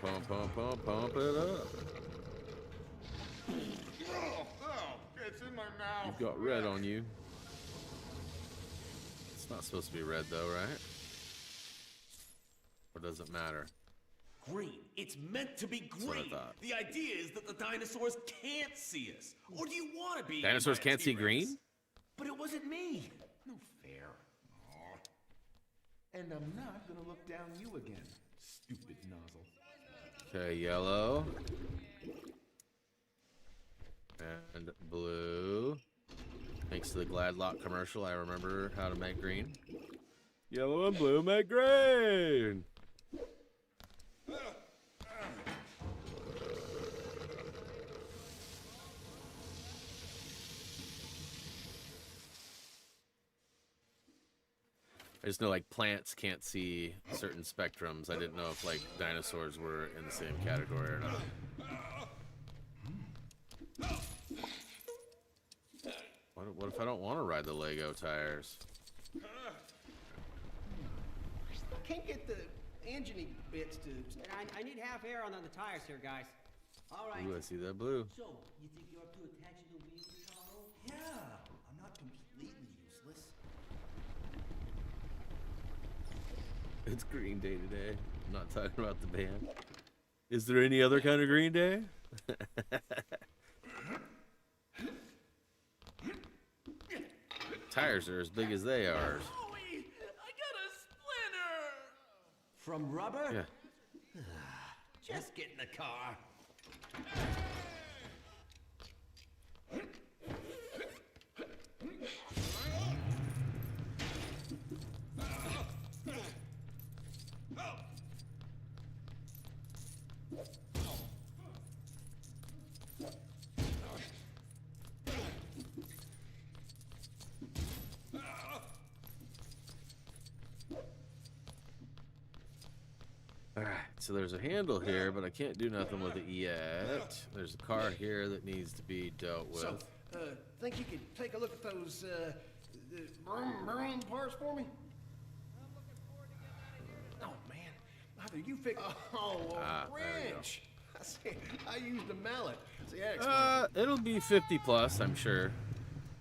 S1: Pump, pump, pump, pump, pump it up.
S3: It's in my mouth.
S1: You've got red on you. It's not supposed to be red though, right? Or does it matter?
S9: Green. It's meant to be
S1: what I
S9: green.
S1: thought.
S9: The idea is that the dinosaurs can't see us. Or do you want to be?
S1: Dinosaurs can't see green?
S9: But it wasn't me. No fair. And I'm not gonna look down you again, stupid nozzle.
S1: Okay, yellow. And blue. Thanks to the Gladlock commercial, I remember how to make green. Yellow and blue make green! I just know like plants can't see certain spectrums. I didn't know if like dinosaurs were in the same category or not. What if I don't want to ride the Lego tires?
S8: Can't get the engine bits to... I need half air on the tires here, guys. All right.
S1: Ooh, I see that blue.
S8: So, you think you're up to attaching the wheels, Charles?
S9: Yeah, I'm not completely useless.
S1: It's Green Day today. I'm not talking about the band. Is there any other kind of Green Day? Tires are as big as they are.
S9: Chloe, I got a splinter.
S8: From rubber?
S1: Yeah.
S8: Just get in the car.
S1: so there's a handle here, but I can't do nothing with it yet. There's a car here that needs to be dealt with.
S8: So, think you could take a look at those, broom parts for me? Oh, man. Either you fix... Oh, a
S1: there we go.
S8: wrench. I see. I used a mallet. See, that explains it.
S1: It'll be 50 plus, I'm sure.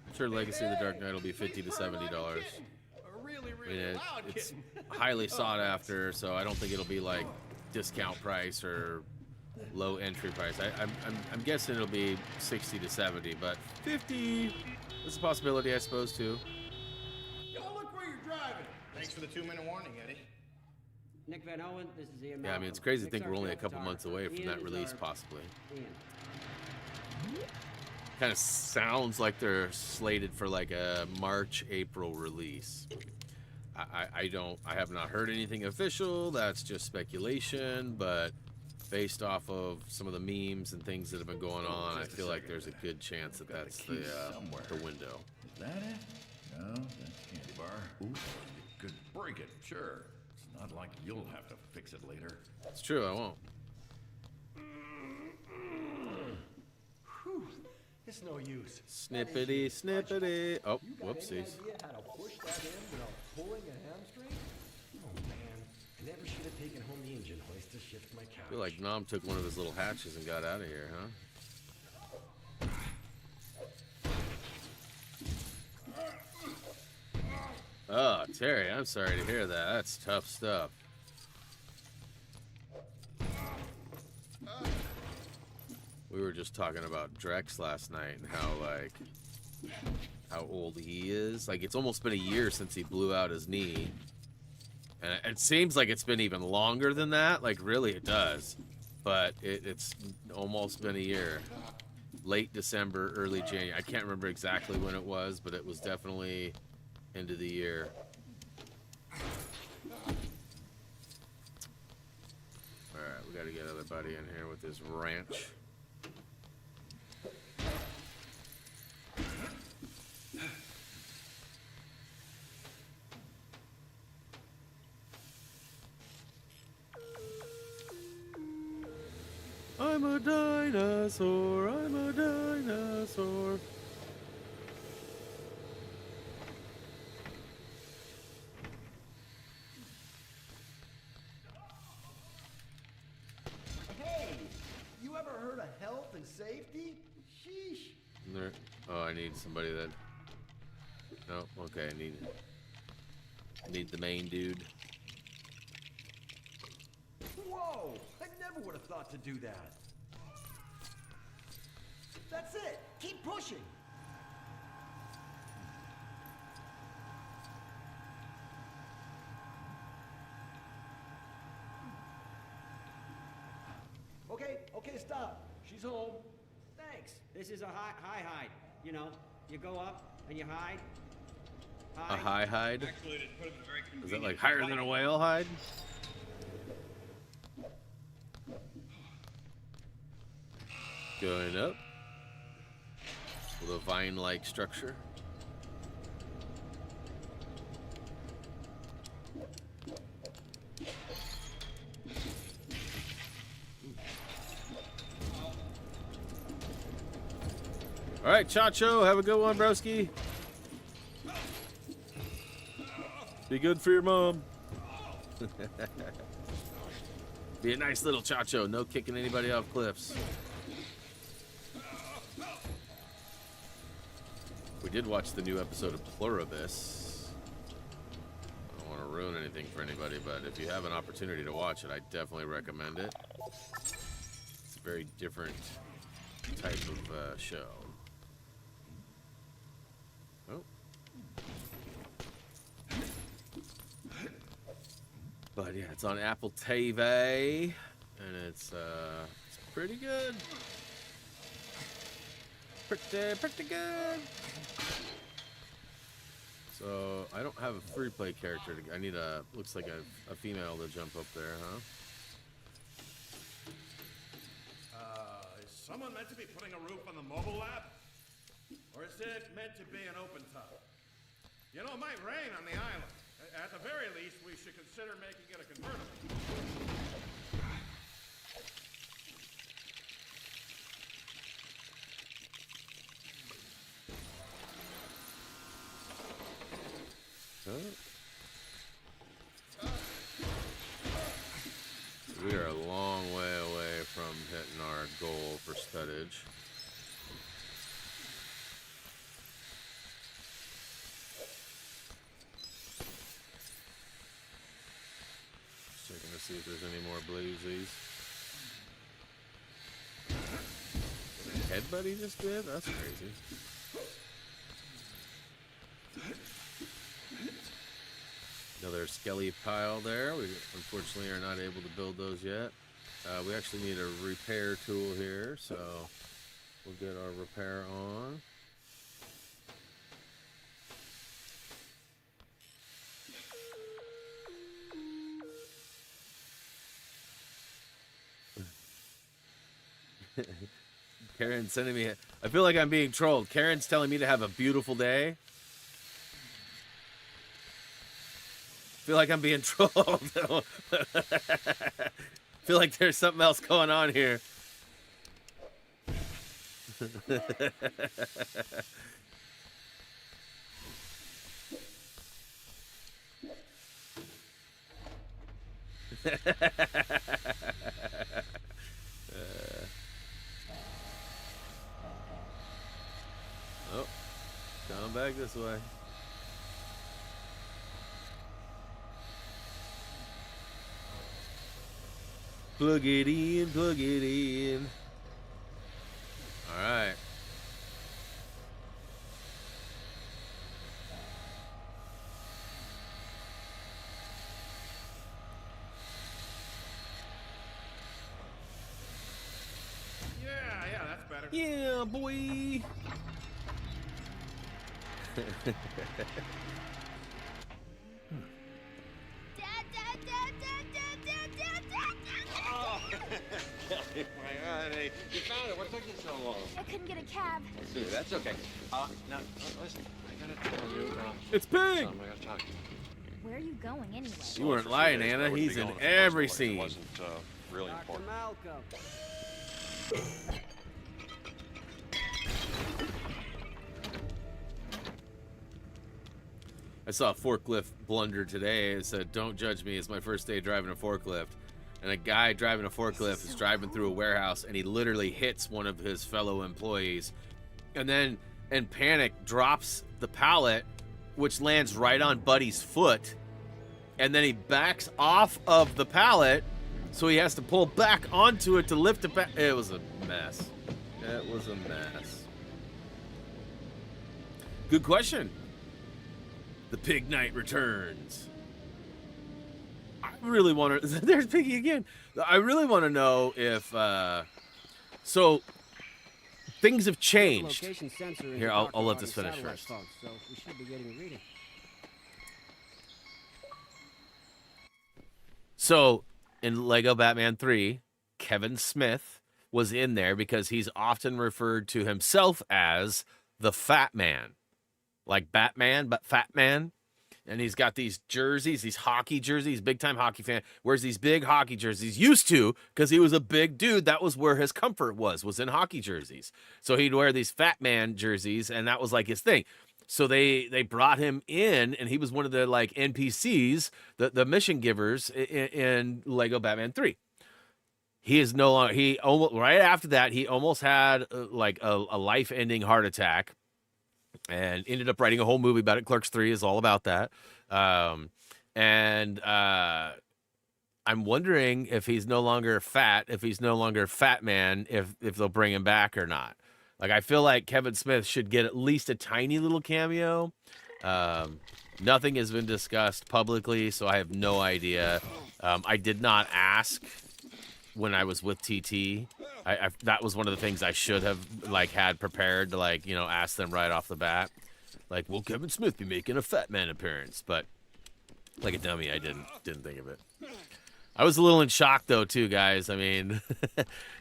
S1: I'm sure Legacy of the Dark Knight will be $50 to $70.
S8: A really, really loud
S1: It's
S8: kitten.
S1: highly sought after, so I don't think it'll be like discount price or low entry price. I'm guessing it'll be 60 to 70, but 50 is a possibility, I suppose, too.
S8: Yo, look where you're driving.
S10: Thanks for the 2-minute warning, Eddie.
S8: Nick Van Owen, this is Ian.
S1: Yeah, I mean, it's crazy to think we're only a couple months away from that release, possibly. Kind of sounds like they're slated for like a March, April release. I have not heard anything official. That's just speculation, but based off of some of the memes and things that have been going on, I feel like there's a good chance that that's the window.
S10: Is that it? No, that's candy bar. Ooh, you could break it, sure. It's not like you'll have to fix it later.
S1: It's true, I won't.
S8: Whew, it's no use.
S1: Snippety, snippety. Oh, whoopsies.
S8: Any idea how to push that in without pulling a hamstring? Oh man, I never should have taken home the engine hoist to shift my couch.
S1: I feel like Nom took one of his little hatches and got out of here, huh? Oh, Terry, I'm sorry to hear that. That's tough stuff. We were just talking about Drex last night and how old he is. Like, it's almost been a year since he blew out his knee. And it seems like it's been even longer than that. Like, really, it does. But it's almost been a year. Late December, early January. I can't remember exactly when it was, but it was definitely end of the year. Alright, we gotta get other buddy in here with his ranch. I'm a dinosaur, I'm a dinosaur.
S8: Hey, you ever heard of health and safety? Sheesh.
S1: There. Oh, I need somebody that. No, okay, I need the main dude.
S8: Whoa! I never would have thought to do that. That's it. Keep pushing. Okay, stop. She's home. Thanks. This is a hide. You know, you go up and you hide.
S1: A high hide?
S10: Actually, it put him in a very
S1: Is that like higher than a whale hide? Going up with a vine-like structure. All right, Chacho, have a good one, broski. Be good for your mom. Be a nice little Chacho, no kicking anybody off cliffs. We did watch the new episode of Pluribus. I don't want to ruin anything for anybody, but if you have an opportunity to watch it, I definitely recommend it. It's a very different type of show. Oh. But yeah, it's on Apple TV, and it's pretty good. Pretty good. So I don't have a free play character. I need looks like a female to jump up there, huh?
S9: Is someone meant to be putting a roof on the mobile lab? Or is it meant to be an open tub? You know, it might rain on the island. At the very least, we should consider making it a convertible.
S1: footage. Checking to see if there's any more bluesies. Headbutt he just did? That's crazy. Another skelly pile there. We unfortunately are not able to build those yet. We actually need a repair tool here, so we'll get our repair on. Karen's sending me I feel like I'm being trolled. Karen's telling me to have a beautiful day. I feel like I'm being trolled. Feel like there's something else going on here. Oh, coming back this way. Plug it in, plug it in. All right.
S9: Yeah, that's better.
S1: Yeah, boy.
S7: You found it. What took you so long?
S4: I couldn't get a cab.
S7: That's okay. Now, listen, I gotta tell you.
S1: It's Pig!
S7: I gotta talk to you.
S4: Where are you going anyway?
S1: You weren't lying, Anna. He's in every scene.
S7: It wasn't really
S8: Dr.
S7: important.
S8: Malcolm.
S1: I saw a forklift blunder today. It said, "Don't judge me. It's my first day driving a forklift." And a guy driving a forklift is driving through a warehouse, and he literally hits one of his fellow employees, and then, in panic, drops the pallet, which lands right on Buddy's foot, and then he backs off of the pallet, so he has to pull back onto it to lift it back. It was a mess. It was a mess. Good question. The Pig Knight returns. I really want to. There's Piggy again. I really want to know if. So things have changed.
S8: Location sensor in
S1: Here,
S8: the
S1: I'll
S8: Dr.
S1: let this
S8: Martin
S1: finish
S8: satellite
S1: first.
S8: phone, so we should be getting a reading.
S1: So in Lego Batman 3, Kevin Smith was in there because he's often referred to himself as the Fat Man, like Batman, but Fat Man. And he's got these jerseys, these hockey jerseys, big time hockey fan, wears these big hockey jerseys, used to, because he was a big dude. That was where his comfort was in hockey jerseys. So he'd wear these Fat Man jerseys, and that was like his thing. So they brought him in, and he was one of the like NPCs, the mission givers in Lego Batman 3. He is no longer, he almost, right after that, he almost had like a life-ending heart attack. And ended up writing a whole movie about it. Clerks 3 is all about that. I'm wondering if he's no longer fat, if he's no longer Fat Man, if they'll bring him back or not. Like, I feel like Kevin Smith should get at least a tiny little cameo. Nothing has been discussed publicly, so I have no idea. I did not ask when I was with TT. That was one of the things I should have like had prepared to like, you know, ask them right off the bat. Like, will Kevin Smith be making a Fat Man appearance? But like a dummy, I didn't think of it. I was a little in shock though too, guys. I mean,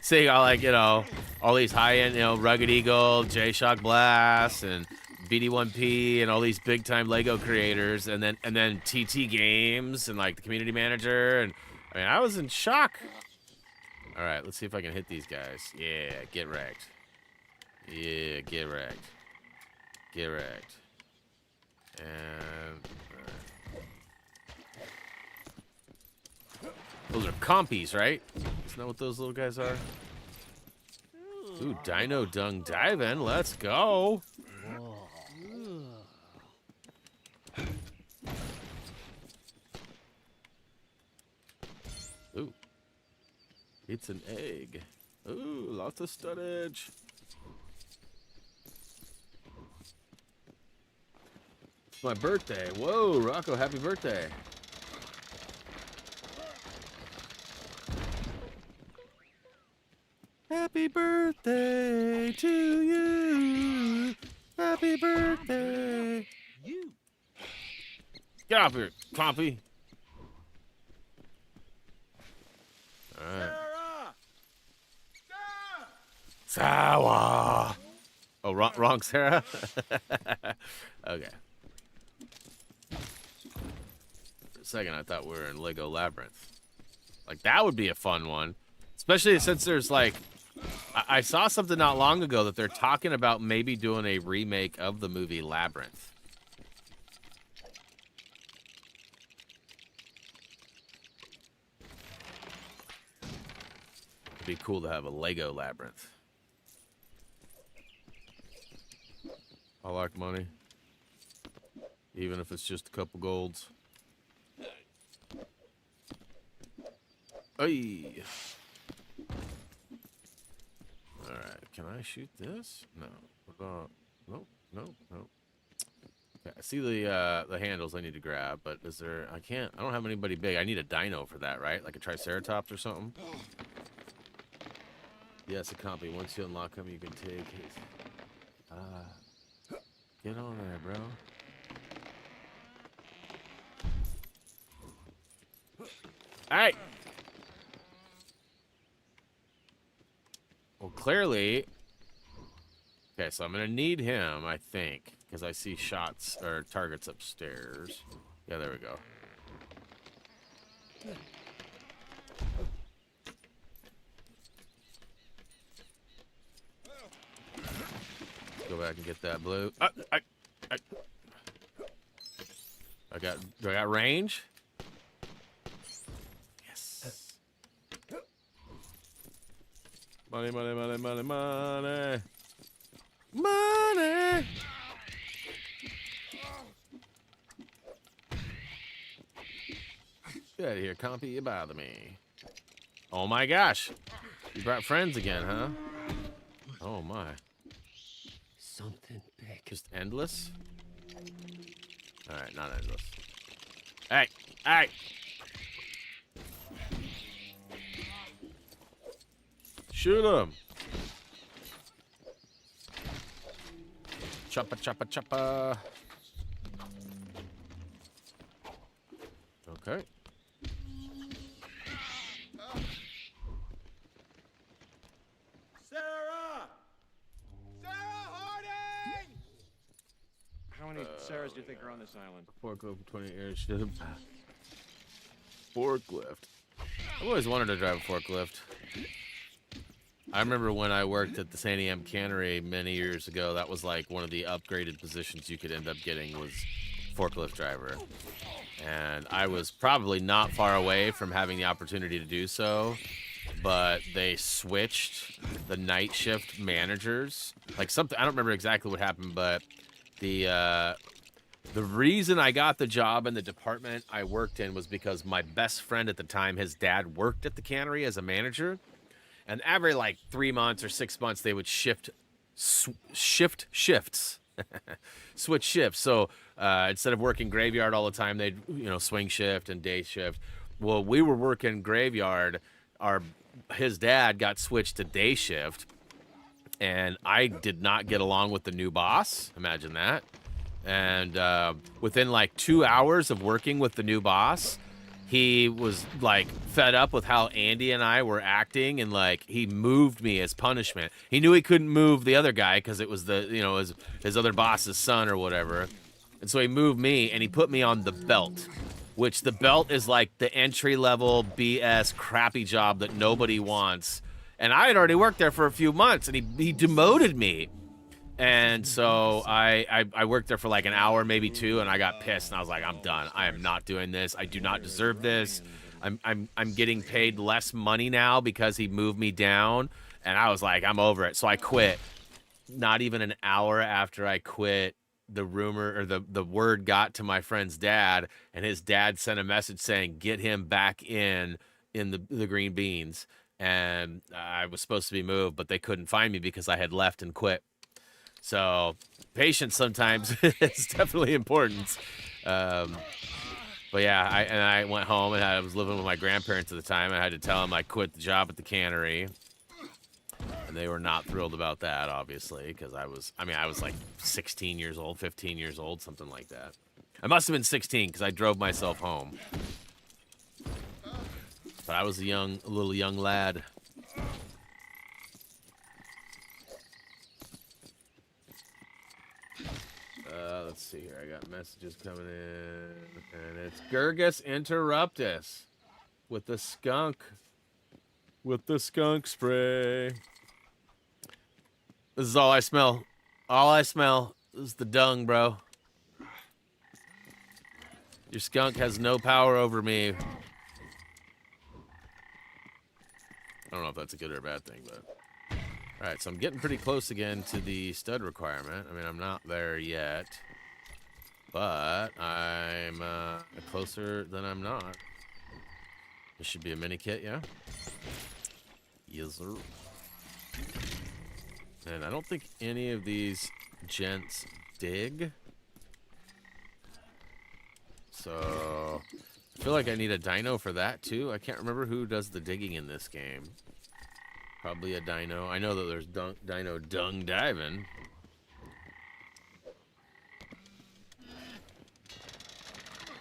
S1: seeing all like, you know, all these high-end, you know, Rugged Eagle, J-Shock Blast, and BD1P, and all these big-time Lego creators, and then TT Games and like the community manager, and I mean, I was in shock. All right, let's see if I can hit these guys. Yeah, get wrecked. Yeah, get wrecked. Get wrecked. And those are compies, right? Isn't that what those little guys are? Ooh, dino dung diving. Let's go. Ooh. It's an egg. Ooh, lots of storage. It's my birthday. Whoa, Rocco, happy birthday. Happy birthday to you. Happy birthday.
S2: You.
S1: Get off here, Compy. All right. Sarah. Oh, wrong Sarah. Okay. For a second, I thought we were in Lego Labyrinth. Like, that would be a fun one. Especially since there's, like... I saw something not long ago that they're talking about maybe doing a remake of the movie Labyrinth. It'd be cool to have a Lego Labyrinth. I like money. Even if it's just a couple golds. Hey. Alright, can I shoot this? No. What about... Nope, nope, nope. Okay, I see the handles I need to grab, but is there... I don't have anybody big. I need a dino for that, right? Like a Triceratops or something? Yes, a compy. Once you unlock him, you can take his... Get on there, bro. Alright. Well, clearly... Okay, so I'm going to need him, I think. Because I see shots, or targets upstairs. Yeah, there we go. Go back and get that blue. Do I got range? Yes. Money, money, money, money, money. Money. Get out of here, compy. You bother me. Oh my gosh. You brought friends again, huh? Oh my.
S8: Something big.
S1: Just endless? Alright, not endless. Hey! Hey! Shoot him! Choppa, choppa, choppa. Okay.
S7: How many Sarahs do you think are on this island?
S1: Forklift for 20 airship. Forklift. I've always wanted to drive a forklift. I remember when I worked at the San Am Cannery many years ago, that was like one of the upgraded positions you could end up getting was forklift driver. And I was probably not far away from having the opportunity to do so, but they switched the night shift managers. Like something, I don't remember exactly what happened, but the reason I got the job in the department I worked in was because my best friend at the time, his dad worked at the cannery as a manager. And every like 3 months or 6 months, they would shift shifts, switch shifts. So instead of working graveyard all the time, they'd swing shift and day shift. Well, we were working graveyard. His dad got switched to day shift, and I did not get along with the new boss. Imagine that. And within like 2 hours of working with the new boss, he was like fed up with how Andy and I were acting, and like he moved me as punishment. He knew he couldn't move the other guy because it was his other boss's son or whatever. And so he moved me and he put me on the belt, which the belt is like the entry level BS crappy job that nobody wants. And I had already worked there for a few months, and he demoted me. And so I worked there for like an hour, maybe 2, and I got pissed, and I was like, I'm done. I am not doing this. I do not deserve this. I'm getting paid less money now because he moved me down, And I was like, I'm over it. So I quit. Not even an hour after I quit, the rumor or the word got to my friend's dad, and his dad sent a message saying, get him back in the green beans. And I was supposed to be moved, but they couldn't find me because I had left and quit. So patience sometimes is definitely important. But yeah, I went home, and I was living with my grandparents at the time. I had to tell them I quit the job at the cannery. And they were not thrilled about that, obviously, because I was like 16 years old, 15 years old, something like that. I must have been 16 because I drove myself home. But I was a little young lad. Let's see here. I got messages coming in. And it's Gurgus Interruptus with the skunk. With the skunk spray. This is all I smell. All I smell is the dung, bro. Your skunk has no power over me. I don't know if that's a good or a bad thing, but... Alright, so I'm getting pretty close again to the stud requirement. I mean, I'm not there yet. But I'm closer than I'm not. This should be a mini kit, yeah? Yes, sir. And I don't think any of these gents dig. So I feel like I need a dino for that too. I can't remember who does the digging in this game. Probably a dino. I know that there's dino dung diving.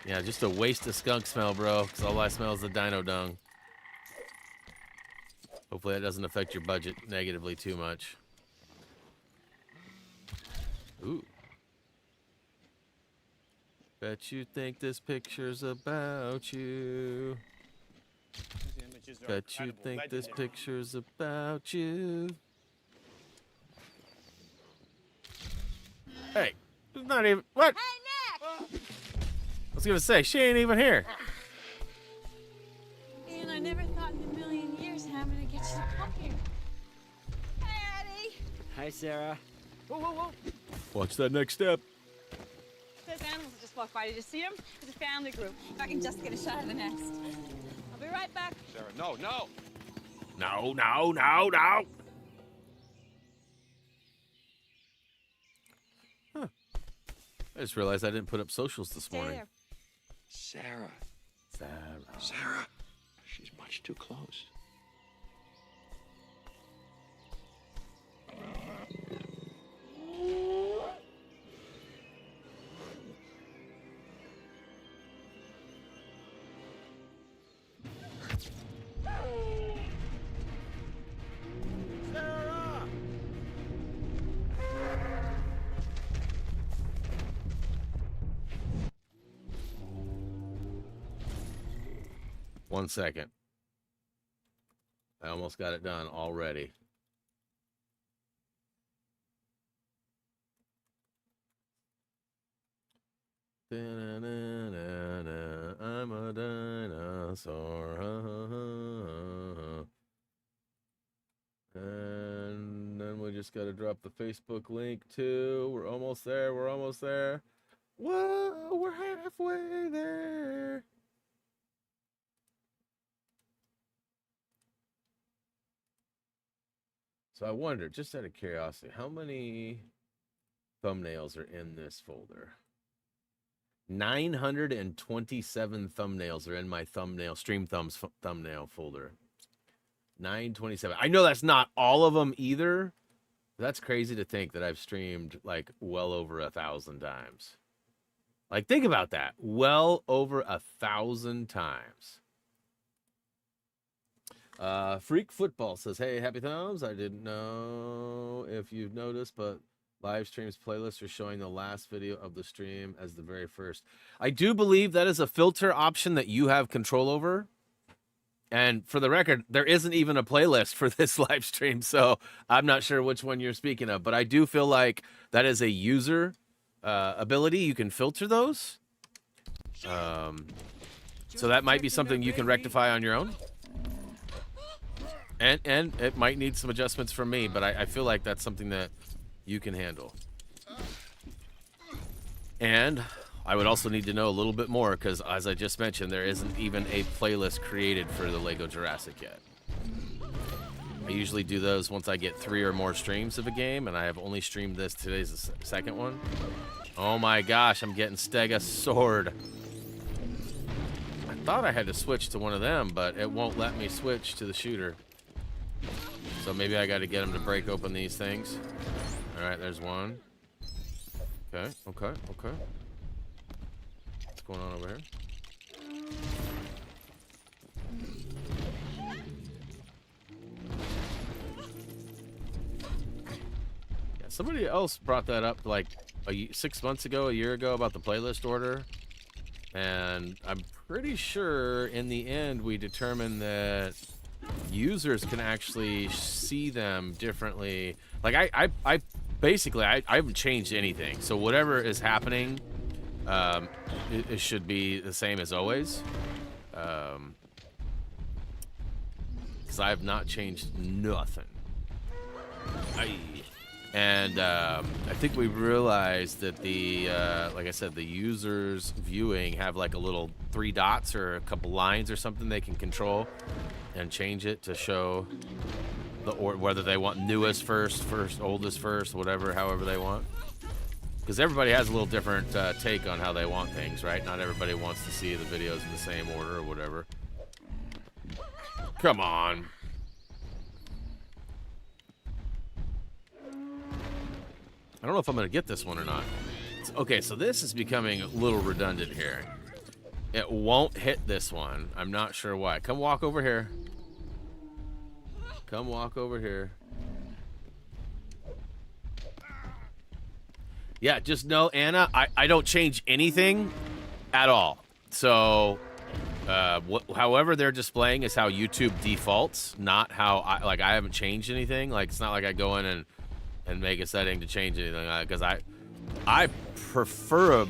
S1: Yeah, just a waste of skunk smell, bro, because all I smell is the dino dung. Hopefully that doesn't affect your budget negatively too much. Ooh. Bet you think this picture's about you. Bet you think this picture's about you. Hey, it's not even... What?
S4: Hey, Nick!
S1: I was gonna say, she ain't even here.
S4: And I never thought in a million years how I'm gonna get you to come here. Hey, Eddie!
S8: Hi, Sarah.
S4: Whoa, whoa, whoa.
S1: Watch that next step.
S4: Those animals that just walked by. Did you see them? It's a family group. If I can just get a shot of the nest. I'll be right back.
S9: Sarah, no, no.
S1: No, no, no, no. Huh. I just realized I didn't put up socials this morning.
S4: There.
S7: Sarah.
S1: Sarah.
S7: Sarah. She's much too close.
S1: Sarah! 1 second. I almost got it done already. Da-na-na-na-na, I'm a dinosaur. And then we just got to drop the Facebook link too. We're almost there. We're almost there. Whoa, we're halfway there. So I wonder, just out of curiosity, how many thumbnails are in this folder? 927 thumbnails are in my Stream Thumbs thumbnail folder. 927. I know that's not all of them either. That's crazy to think that I've streamed like well over 1,000 times. Like, think about that. Well over 1,000 times. Freak Football says, hey, Happy Thumbs. I didn't know if you've noticed, but live streams playlists are showing the last video of the stream as the very first. I do believe that is a filter option that you have control over. And for the record, there isn't even a playlist for this live stream, so I'm not sure which one you're speaking of. But I do feel like that is a user ability. You can filter those. So that might be something you can rectify on your own. And it might need some adjustments from me, but I feel like that's something that you can handle. And I would also need to know a little bit more, because as I just mentioned, there isn't even a playlist created for the Lego Jurassic yet. I usually do those once I get 3 or more streams of a game, and I have only streamed this. Today's the second one. Oh my gosh, I'm getting Stega Sword. I thought I had to switch to one of them, but it won't let me switch to the shooter. So maybe I got to get him to break open these things. All right, there's one. Okay. What's going on over here? Yeah, somebody else brought that up like 6 months ago, a year ago, about the playlist order. And I'm pretty sure in the end we determined that users can actually see them differently. Like I basically haven't changed anything, so whatever is happening, it should be the same as always, because I have not changed nothing. And I think we realized that the like I said, the users viewing have like a little 3 dots or a couple lines or something they can control and change it to show or whether they want newest first, oldest first, whatever, however they want. Because everybody has a little different take on how they want things, right? Not everybody wants to see the videos in the same order or whatever. Come on. I don't know if I'm going to get this one or not. Okay, so this is becoming a little redundant here. It won't hit this one. I'm not sure why. Come walk over here. Come walk over here. Yeah, just know, Anna, I don't change anything at all. So, however they're displaying is how YouTube defaults, not how I haven't changed anything. Like, it's not like I go in and make a setting to change anything, because I prefer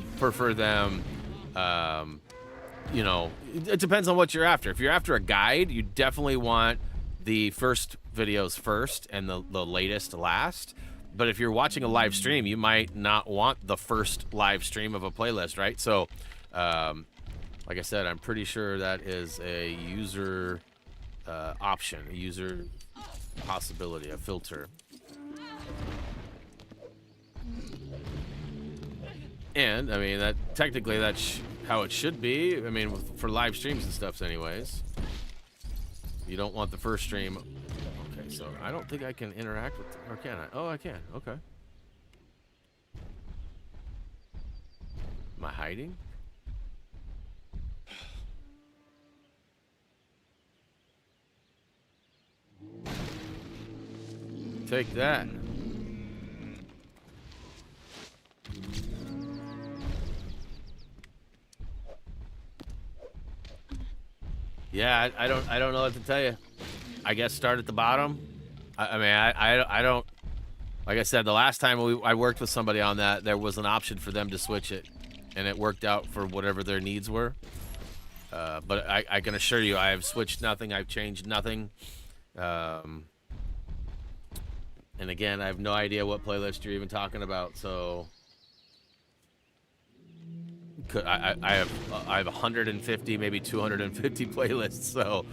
S1: them. You know, it depends on what you're after. If you're after a guide, you definitely want the first videos first and the latest last. But if you're watching a live stream, you might not want the first live stream of a playlist, right? So, like I said, I'm pretty sure that is a user option, a user possibility, a filter. And, I mean, that technically that's how it should be. I mean, for live streams and stuff anyways. You don't want the first stream. Okay, so I don't think I can interact with, or can I? Oh, I can. Okay. Am I hiding? Take that. Yeah, I don't know what to tell you. I guess start at the bottom. I mean, I don't. Like I said, the last time I worked with somebody on that, there was an option for them to switch it, and it worked out for whatever their needs were. But I can assure you, I have switched nothing. I've changed nothing. And again, I have no idea what playlist you're even talking about. So I have 150, maybe 250 playlists. So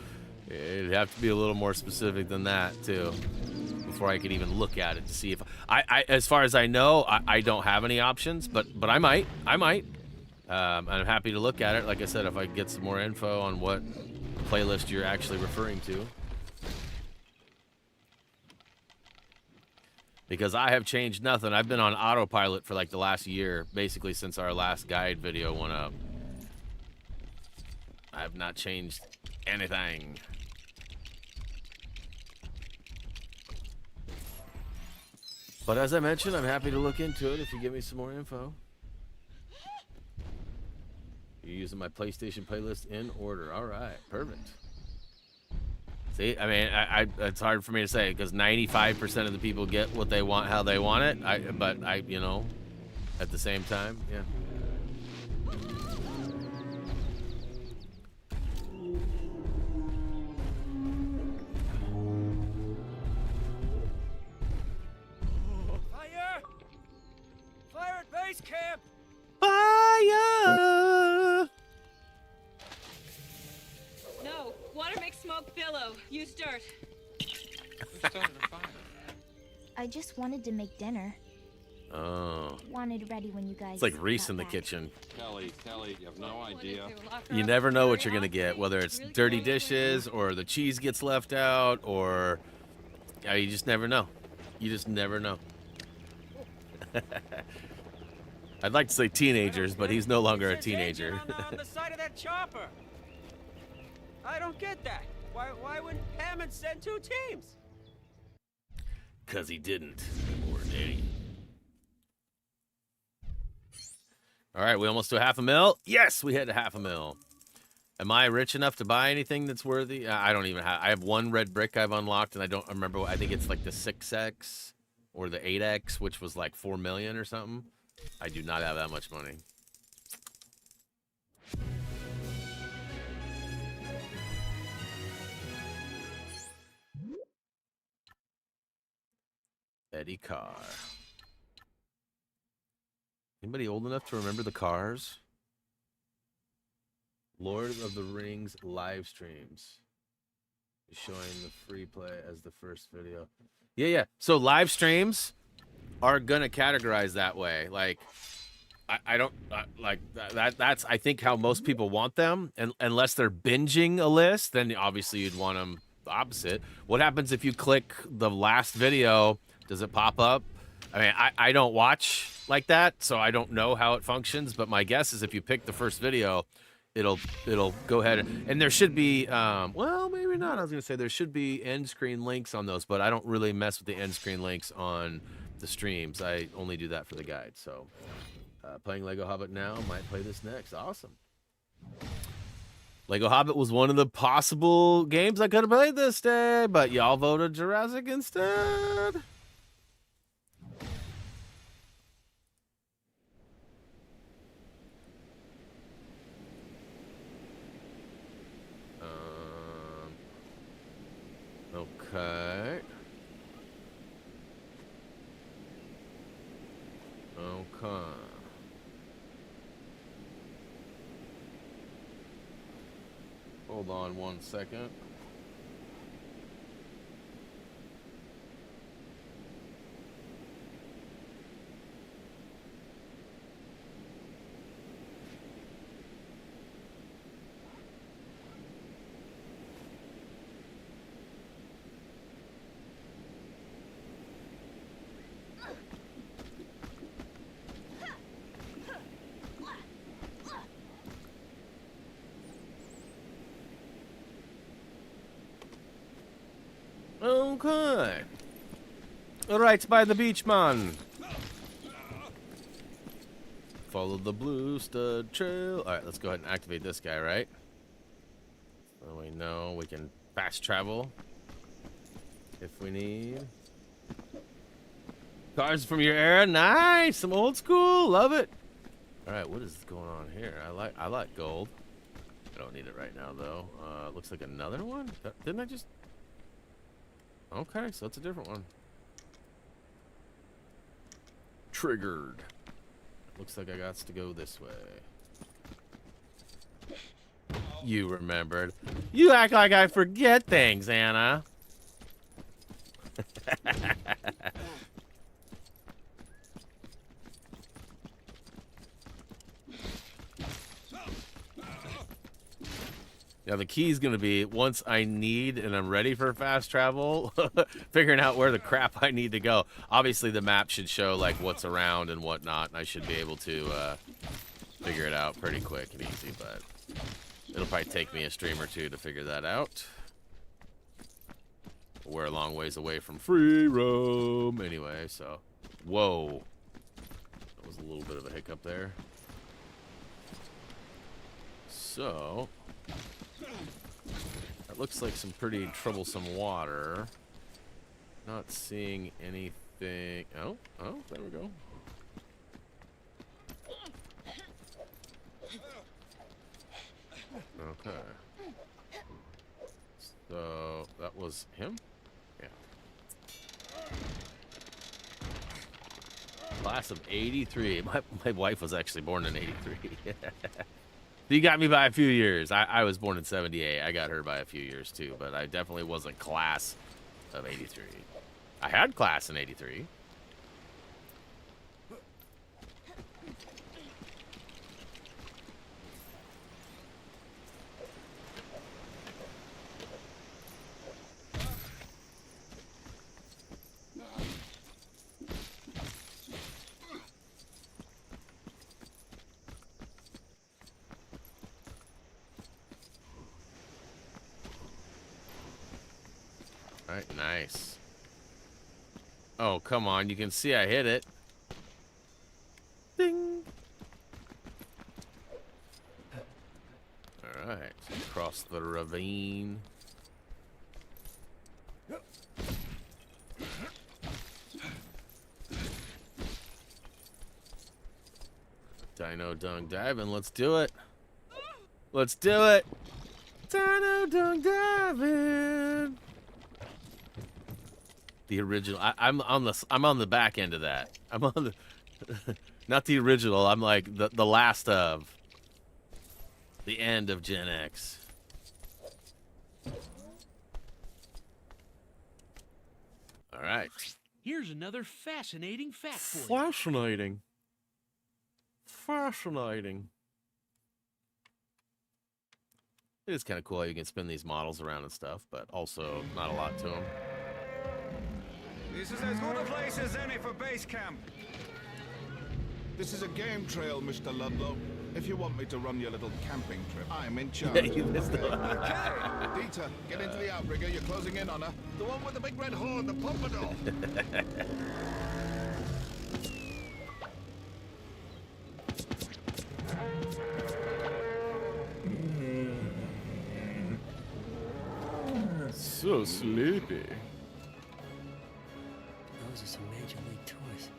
S1: it'd have to be a little more specific than that too, before I could even look at it to see if as far as I know, I don't have any options, but I might. I'm happy to look at it. Like I said, if I get some more info on what playlist you're actually referring to. Because I have changed nothing. I've been on autopilot for like the last year, basically since our last guide video went up. I have not changed anything. But as I mentioned, I'm happy to look into it if you give me some more info. You're using my PlayStation playlist in order. All right, perfect. See, I mean, it's hard for me to say because 95% of the people get what they want, how they want it. But you know, at the same time, yeah.
S4: You start.
S7: Who started a fire?
S11: I just wanted to make dinner.
S1: Oh.
S11: Wanted ready when you guys.
S1: It's like Reese
S11: got
S1: in the
S11: back.
S1: kitchen.
S7: Kelly, you have no idea.
S1: You never know what you're going to get, whether it's dirty dishes or the cheese gets left out or... Yeah, you just never know. You just never know. I'd like to say teenagers, but he's no longer a teenager.
S8: on the side of that chopper. I don't get that. Why wouldn't Hammond send 2 teams?
S1: Because he didn't. Or did he? All right, we almost to $500,000. Yes, we hit $500,000. Am I rich enough to buy anything that's worthy? I don't even have. I have 1 red brick I've unlocked, and I don't remember. I think it's like the 6X or the 8X, which was like 4 million or something. I do not have that much money. Eddie Carr. Anybody old enough to remember the cars? Lord of the Rings live streams. Showing the free play as the first video. Yeah. So live streams are gonna categorize that way. Like, I don't like that. That's I think how most people want them. And unless they're binging a list, then obviously you'd want them the opposite. What happens if you click the last video? Does it pop up? I mean, I don't watch like that, so I don't know how it functions. But my guess is if you pick the first video, it'll go ahead and there should be well, maybe not. I was gonna say there should be end screen links on those, but I don't really mess with the end screen links on the streams. I only do that for the guide. So playing Lego Hobbit now, might play this next. Awesome. Lego Hobbit was one of the possible games I could have played this day, but y'all voted Jurassic instead. Okay. Okay. Hold on 1 second. Okay. Right by the beach, man. Follow the blue stud trail. All right, let's go ahead and activate this guy, right? So we know we can fast travel if we need. Cars from your era, nice. Some old school, love it. All right, what is going on here? I like gold. I don't need it right now though. Looks like another one. Didn't I just? Okay, so that's a different one. Triggered. Looks like I got to go this way. You remembered. You act like I forget things, Anna. Now the key is going to be, once I need and I'm ready for fast travel, figuring out where the crap I need to go. Obviously the map should show like what's around and whatnot, and I should be able to figure it out pretty quick and easy, but it'll probably take me a stream or two to figure that out. We're a long ways away from free roam anyway, so. Whoa. That was a little bit of a hiccup there. So. That looks like some pretty troublesome water. Not seeing anything. Oh, there we go. Okay. So that was him? Yeah. Class of '83. My wife was actually born in '83. You got me by a few years. I was born in 78. I got her by a few years too, but I definitely wasn't class of 83. I had class in 83. All right, nice. Oh, come on. You can see I hit it. Ding. All right. Across the ravine. Dino dung diving. Let's do it. Let's do it. Dino dung diving. The original. I'm on the back end of that. I'm on the not the original. I'm like the last of the end of Gen X. All right.
S2: Here's another fascinating fact for you.
S1: Fascinating. Fascinating. It is kind of cool how you can spin these models around and stuff, but also not a lot to them.
S5: This is as good a place as any for base camp.
S9: This is a game trail, Mr. Ludlow. If you want me to run your little camping trip, I'm in charge.
S1: Yeah, you missed it.
S9: Dieter, get into the outrigger. You're closing in on her. The one with the big red horn, the pompadour.
S1: So sleepy.
S8: Those are some Major League toys.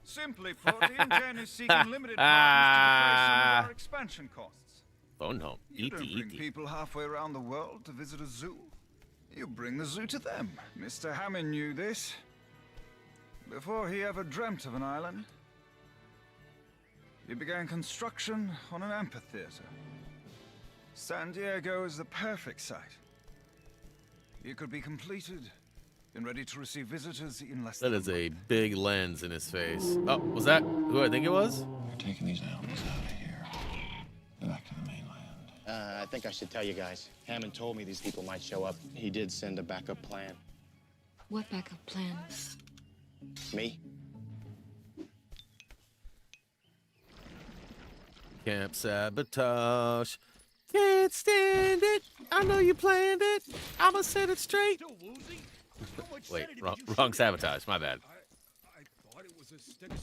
S5: Simply put, InGen is seeking limited partners to defray some of our expansion costs.
S1: Phone home.
S5: You don't bring people halfway around the world to visit a zoo. You bring the zoo to them. Mr. Hammond knew this. Before he ever dreamt of an island, he began construction on an amphitheater. San Diego is the perfect site. It could be completed and ready to receive visitors in less than
S1: That is a big lens in his face. Oh, was that who I think it was?
S6: We're taking these animals out of here. Back to the mainland.
S12: I think I should tell you guys. Hammond told me these people might show up. He did send a backup plan.
S13: What backup plan?
S12: Me?
S1: Camp sabotage. Can't stand it. I know you planned it. I'ma set it straight. Wait, wrong sabotage. My bad.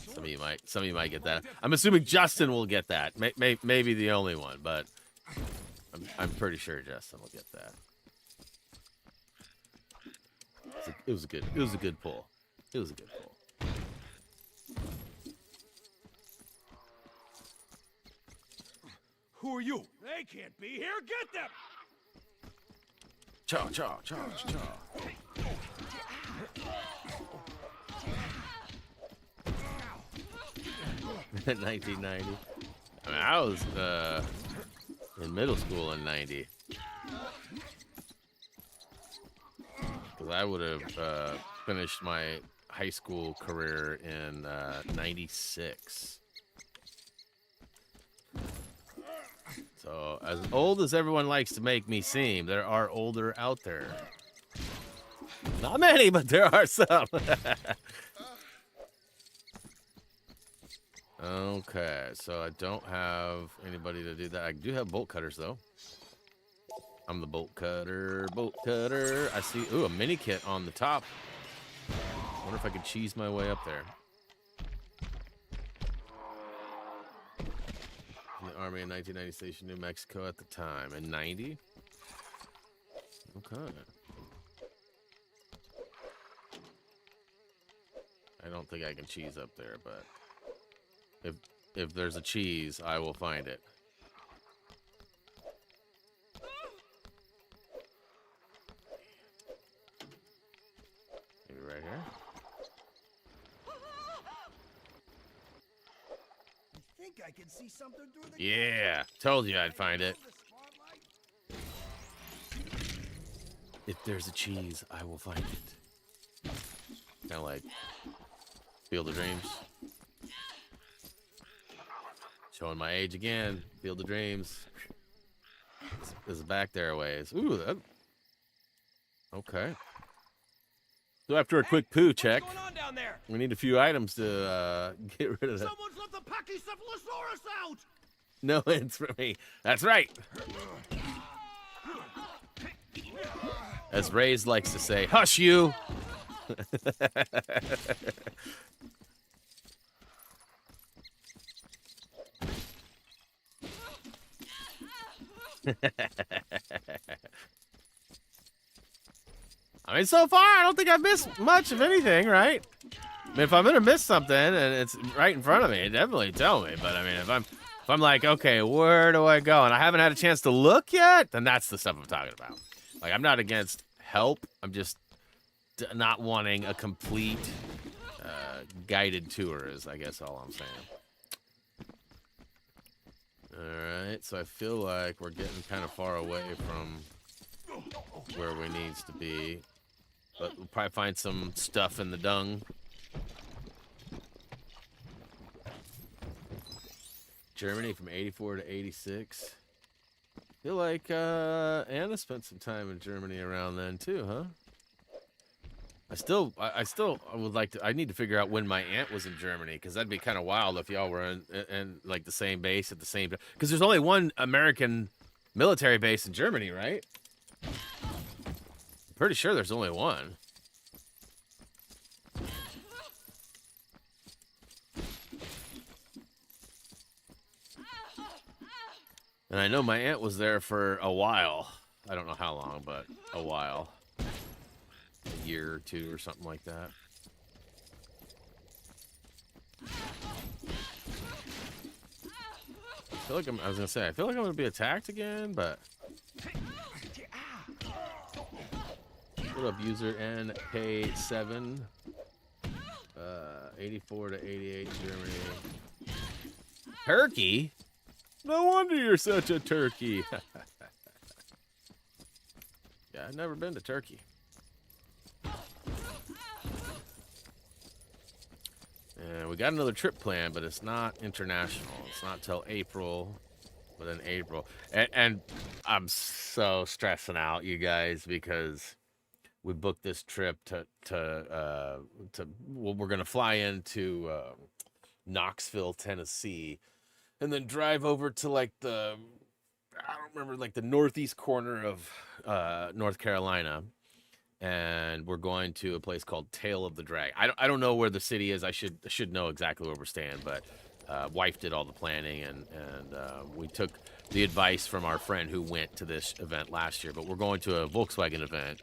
S1: Some of you might get that. I'm assuming Justin will get that. Maybe the only one, but I'm pretty sure Justin will get that. It was a good pull. It was a good pull.
S9: Who are you? They can't be here. Get them!
S1: Cha cha cha cha. 1990. I mean, I was in middle school in 90. Because I would have finished my high school career in 96. So, as old as everyone likes to make me seem, there are older out there. Not many, but there are some. Okay, so I don't have anybody to do that. I do have bolt cutters, though. I'm the bolt cutter, bolt cutter. I see, ooh, a mini kit on the top. Wonder if I could cheese my way up there. In the Army in 1990 station, New Mexico at the time. In 90? Okay. I don't think I can cheese up there, but if there's a cheese, I will find it. Maybe right here.
S8: I think
S9: I can see something through the
S1: Yeah, told you I'd find it. If there's a cheese, I will find it. Kind of like Field of Dreams. Showing my age again. Field of Dreams. Is back there a ways. Ooh, that... Okay. So after a quick poo check, we need a few items to get rid of that.
S9: Someone's let the Pachycephalosaurus out!
S1: No hints for me. That's right. As Ray's likes to say, hush you. I mean, so far, I don't think I've missed much of anything, right? I mean, if I'm gonna miss something and it's right in front of me, definitely tell me. But I mean, if I'm like, okay, where do I go? And I haven't had a chance to look yet, then that's the stuff I'm talking about. Like, I'm not against help. I'm just not wanting a complete guided tour is, I guess, all I'm saying. All right, so I feel like we're getting kind of far away from where we needs to be. But we'll probably find some stuff in the dung. Germany from 84 to 86. Feel like Anna spent some time in Germany around then too, huh? I still would like to. I need to figure out when my aunt was in Germany, because that'd be kind of wild if y'all were in like the same base at the same time. Because there's only one American military base in Germany, right? I'm pretty sure there's only one. And I know my aunt was there for a while. I don't know how long, but a while. A year or two or something like that. I feel like I was gonna say, I feel like I'm gonna be attacked again, but what up, user NK7? 84 to 88 Germany. Turkey? No wonder you're such a turkey. Yeah, I've never been to Turkey. And we got another trip planned, but it's not international. It's not till April, but in April. And I'm so stressing out, you guys, because we booked this trip well, we're gonna fly into Knoxville, Tennessee, and then drive over to like I don't remember, like the northeast corner of North Carolina. And we're going to a place called Tail of the Drag. I don't know where the city is. I should know exactly where we're staying, but wife did all the planning, and we took the advice from our friend who went to this event last year. But we're going to a Volkswagen event,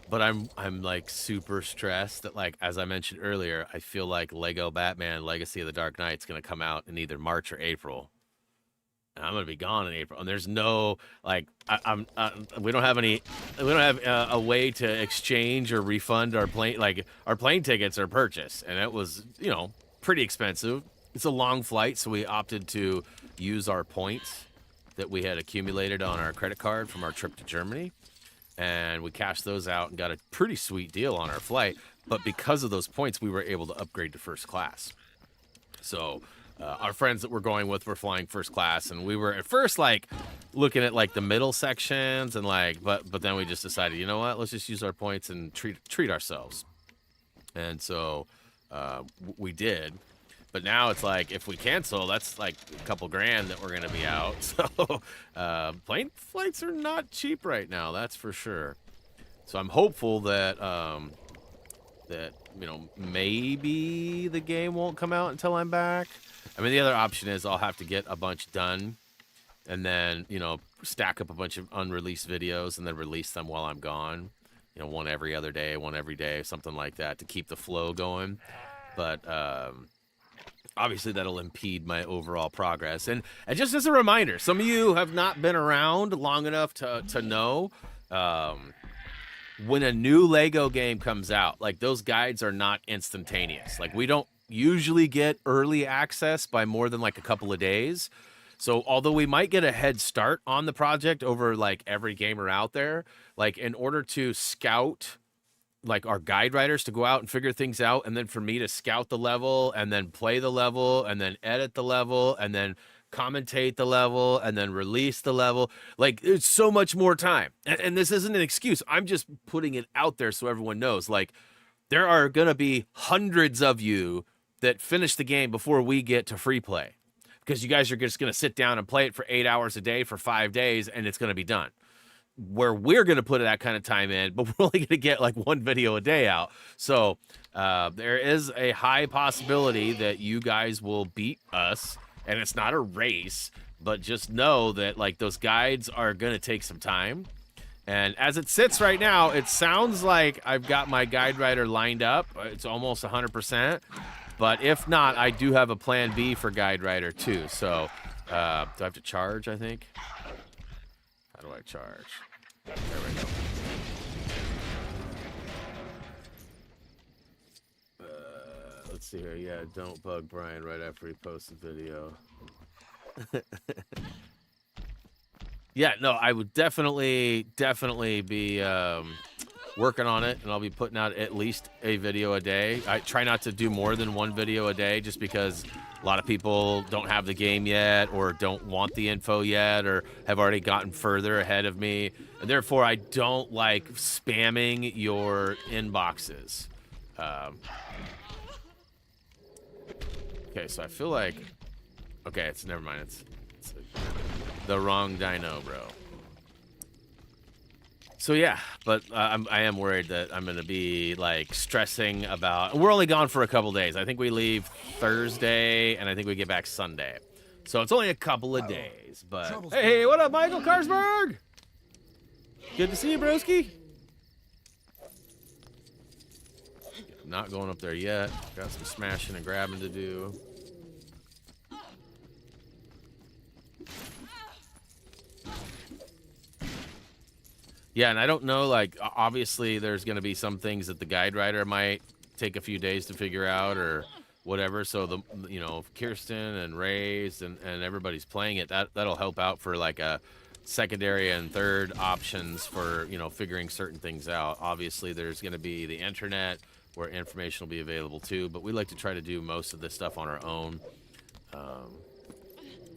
S1: but I'm like super stressed that, like, as I mentioned earlier, I feel like Lego Batman Legacy of the Dark Knight is going to come out in either March or April. And I'm gonna be gone in April, and there's no like we don't have a way to exchange or refund our plane. Like, our plane tickets are purchased, and it was, you know, pretty expensive. It's a long flight, so we opted to use our points that we had accumulated on our credit card from our trip to Germany, and we cashed those out and got a pretty sweet deal on our flight. But because of those points, we were able to upgrade to first class. So our friends that we're going with were flying first class, and we were at first like looking at like the middle sections and like, but then we just decided, you know what, let's just use our points and treat ourselves. And so we did. But now it's like, if we cancel, that's like a couple grand that we're going to be out. So plane flights are not cheap right now, that's for sure. So I'm hopeful that you know, maybe the game won't come out until I'm back. I mean, the other option is I'll have to get a bunch done and then, you know, stack up a bunch of unreleased videos and then release them while I'm gone. You know, one every other day, one every day, something like that to keep the flow going. But obviously that'll impede my overall progress. And just as a reminder, some of you have not been around long enough to know when a new Lego game comes out, like, those guides are not instantaneous. Like, we don't usually get early access by more than like a couple of days. So although we might get a head start on the project over like every gamer out there, like in order to scout like our guide writers to go out and figure things out, and then for me to scout the level and then play the level and then edit the level and then commentate the level and then release the level, like there's so much more time. And this isn't an excuse. I'm just putting it out there so everyone knows, like there are going to be hundreds of you that finish the game before we get to free play, because you guys are just going to sit down and play it for 8 hours a day for 5 days and it's going to be done. Where we're going to put that kind of time in, but we're only going to get like one video a day out. So there is a high possibility that you guys will beat us, and it's not a race, but just know that like those guides are going to take some time. And as it sits right now, it sounds like I've got my guide writer lined up. It's almost 100%. But if not, I do have a plan B for guide writer too. So do I have to charge, I think? How do I charge? There we go. Let's see here. Yeah, don't bug Brian right after he posts the video. Yeah, no, I would definitely be working on it, and I'll be putting out at least a video a day. I try not to do more than one video a day, just because a lot of people don't have the game yet, or don't want the info yet, or have already gotten further ahead of me. And therefore, I don't like spamming your inboxes. Okay, so I feel like... Okay, never mind. It's the wrong dino, bro. So yeah, but I am worried that I'm going to be like stressing about... We're only gone for a couple days. I think we leave Thursday, and I think we get back Sunday. So it's only a couple of days, but... Hey, what up, Michael Karsberg? Good to see you, broski. Not going up there yet. Got some smashing and grabbing to do. Yeah, and I don't know, like, obviously there's going to be some things that the guide writer might take a few days to figure out or whatever. So, you know, Kirsten and Ray's and everybody's playing it, that'll help out for, like, a secondary and third options for, you know, figuring certain things out. Obviously, there's going to be the internet where information will be available, too. But we like to try to do most of this stuff on our own.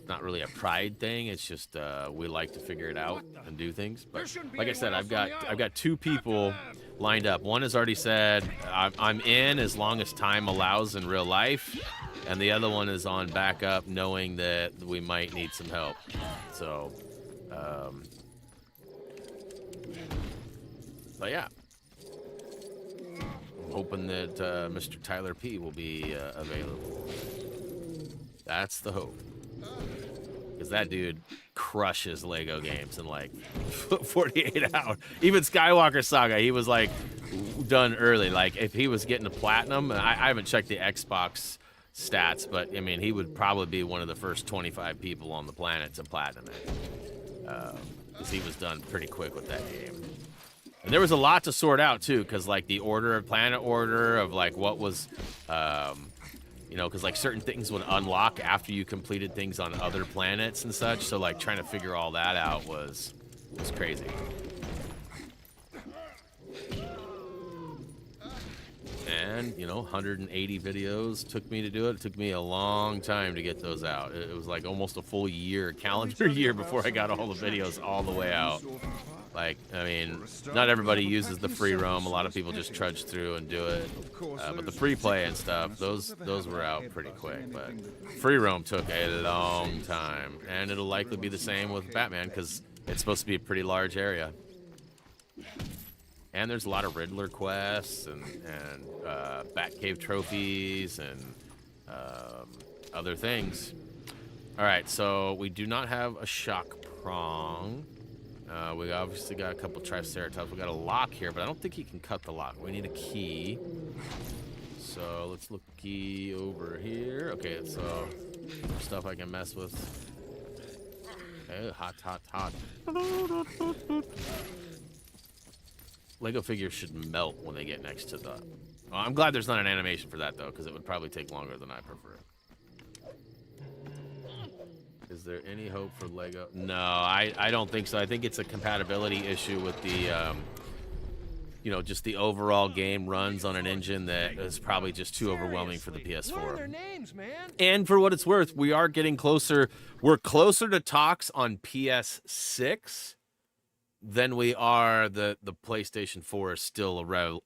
S1: Not really a pride thing. It's just we like to figure it out and do things. But like I said, I've got 2 people lined up. One has already said I'm in as long as time allows in real life, and the other one is on backup, knowing that we might need some help. So, but yeah, I'm hoping that Mr. Tyler P will be available. That's the hope. Because that dude crushes Lego games in like 48 hours. Even Skywalker Saga, he was like done early. Like if he was getting to platinum, I haven't checked the Xbox stats, but I mean, he would probably be one of the first 25 people on the planet to platinum it. Because he was done pretty quick with that game. And there was a lot to sort out too, because like the order of planet order of like what was... you know, because like certain things would unlock after you completed things on other planets and such. So like trying to figure all that out was crazy. And, you know, 180 videos took me to do it. It took me a long time to get those out. It was like almost a full year, calendar year, before I got all the videos all the way out. Like, I mean, not everybody uses the free roam. A lot of people just trudge through and do it. But the free play and stuff, those were out pretty quick. But free roam took a long time. And it'll likely be the same with Batman, because it's supposed to be a pretty large area. And there's a lot of Riddler quests and Batcave trophies and other things. All right, so we do not have a shock prong. We obviously got a couple Triceratops. We got a lock here, but I don't think he can cut the lock. We need a key. So let's look key over here. Okay, so stuff I can mess with. Okay, hot. Lego figures should melt when they get next to the... Well, I'm glad there's not an animation for that, though, because it would probably take longer than I prefer. Is there any hope for Lego? No, I don't think so. I think it's a compatibility issue with the, you know, just the overall game runs on an engine that is probably just too overwhelming for the PS4.
S2: What are their names, man?
S1: And for what it's worth, we are getting closer. We're closer to talks on PS6 than we are the PlayStation 4 is still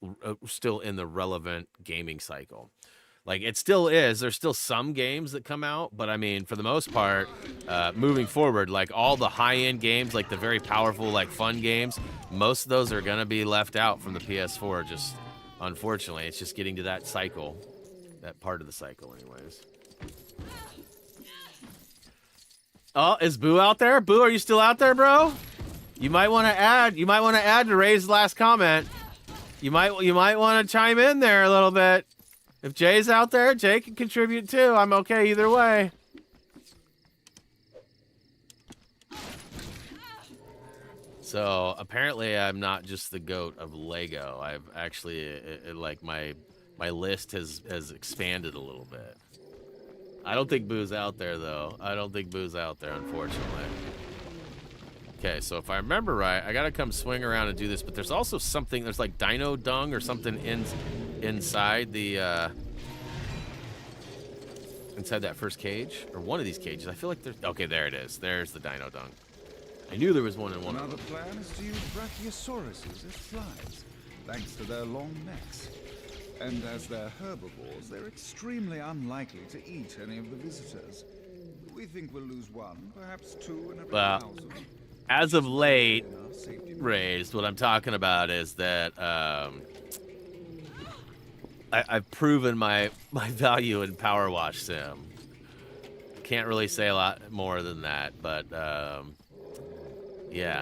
S1: still in the relevant gaming cycle. Like, it still is. There's still some games that come out, but I mean, for the most part, moving forward, like all the high-end games, like the very powerful, like fun games, most of those are gonna be left out from the PS4. Just unfortunately, it's just getting to that cycle, that part of the cycle, anyways. Oh, is Boo out there? Boo, are you still out there, bro? You might want to add. You might want to add to Ray's last comment. You might want to chime in there a little bit. If Jay's out there, Jay can contribute too. I'm okay either way. So apparently, I'm not just the goat of Lego. I've actually like my list has expanded a little bit. I don't think Boo's out there though. I don't think Boo's out there, unfortunately. Okay, so if I remember right, I gotta come swing around and do this, but there's also something, there's like dino dung or something inside the, inside that first cage, or one of these cages. I feel like there's, okay, there it is. There's the dino dung. I knew there was one in one of them.
S5: Another plan is to use brachiosauruses as flies, thanks to their long necks. And as they're herbivores, they're extremely unlikely to eat any of the visitors. We think we'll lose one, perhaps two in every 1,000.
S1: As of late, Raised, what I'm talking about is that I've proven my value in Power Wash Sim. Can't really say a lot more than that, but yeah.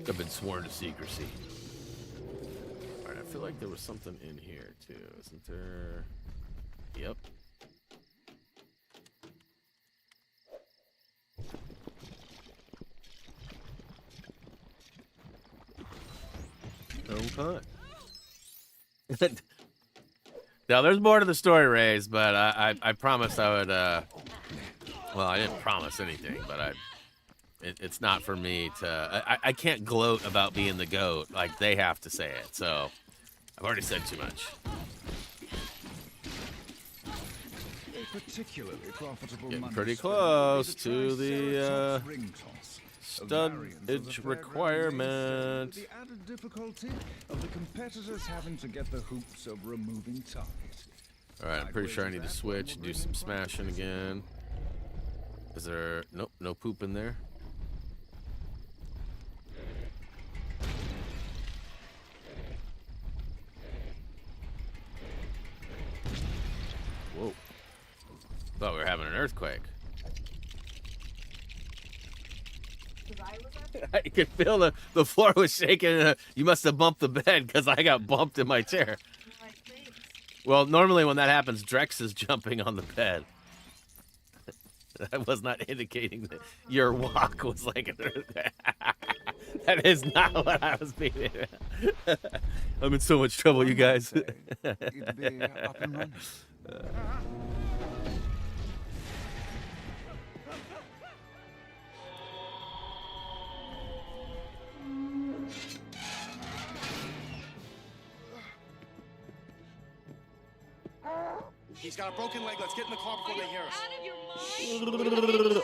S1: I've been sworn to secrecy. All right, I feel like there was something in here too, isn't there? Yep. Okay. Now, there's more to the story, Rays, but I promised I would, well, I didn't promise anything, but it's not for me to, I can't gloat about being the GOAT, like they have to say it, so I've already said too much.
S5: Particularly profitable.
S1: Getting pretty close to the studage requirement.
S5: The added difficulty of the competitors having to get the hoops of removing target.
S1: All right, I'm pretty sure I need to switch and do some smashing again. Is there nope, no poop in there? Whoa. Thought we were having an earthquake. I could feel the floor was shaking. You must have bumped the bed because I got bumped in my chair. Well, normally when that happens, Drex is jumping on the bed. That was not indicating that your walk was like an earthquake. That is not what I was being. I'm in so much trouble, you guys.
S5: You'd be up and running.
S12: He's got a broken leg. Let's get in the car before they hear us.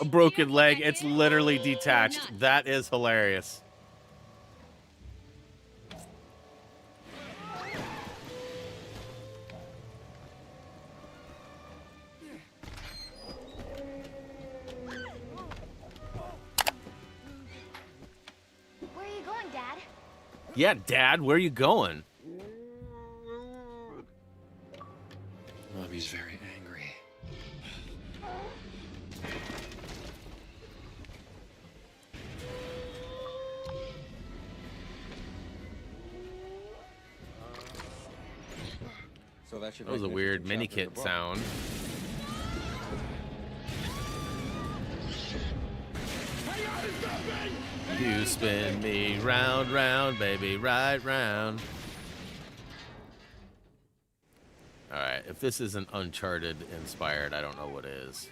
S1: A broken leg. It's literally detached. That is hilarious.
S11: Where are you going, Dad?
S1: Yeah, Dad, where are you going?
S6: Mommy's very angry.
S7: So that
S1: was a weird mini kit sound. You spin me round, round, baby, right round. Alright, if this isn't Uncharted inspired, I don't know what is.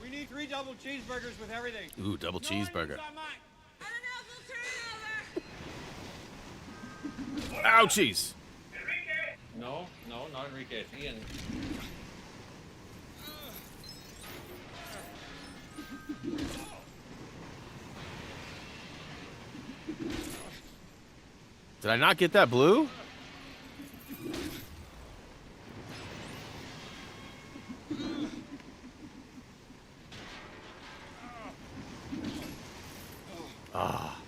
S8: We need 3 double cheeseburgers with everything.
S1: Ooh, double cheeseburger. Ouchies!
S7: No, not Enrique. It's Ian.
S1: Did I not get that blue? Ah.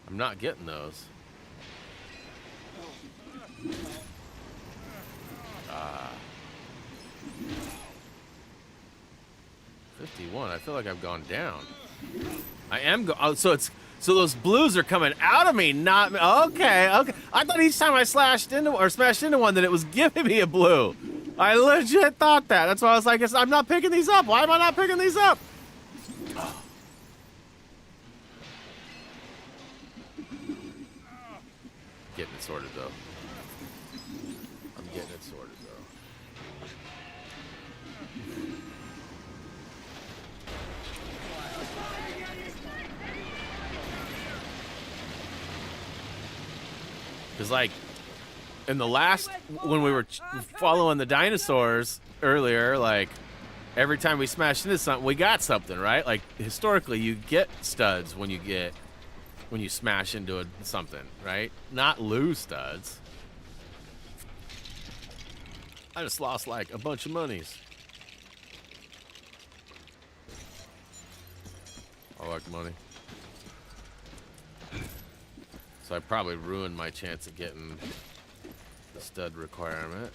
S1: I'm not getting those. Ah. 51. I feel like I've gone down. I am oh, so those blues are coming out of me, not me. Okay. I thought each time I smashed into one that it was giving me a blue. I legit thought that. That's why I was like, I'm not picking these up. Why am I not picking these up? Oh. Getting it sorted though. I'm getting it sorted though. Because, like, in the last, when we were following the dinosaurs earlier, like, every time we smashed into something, we got something, right? Like, historically, you get studs when you smash into something, right? Not lose studs. I just lost, like, a bunch of monies. I like money. So I probably ruined my chance of getting the stud requirement.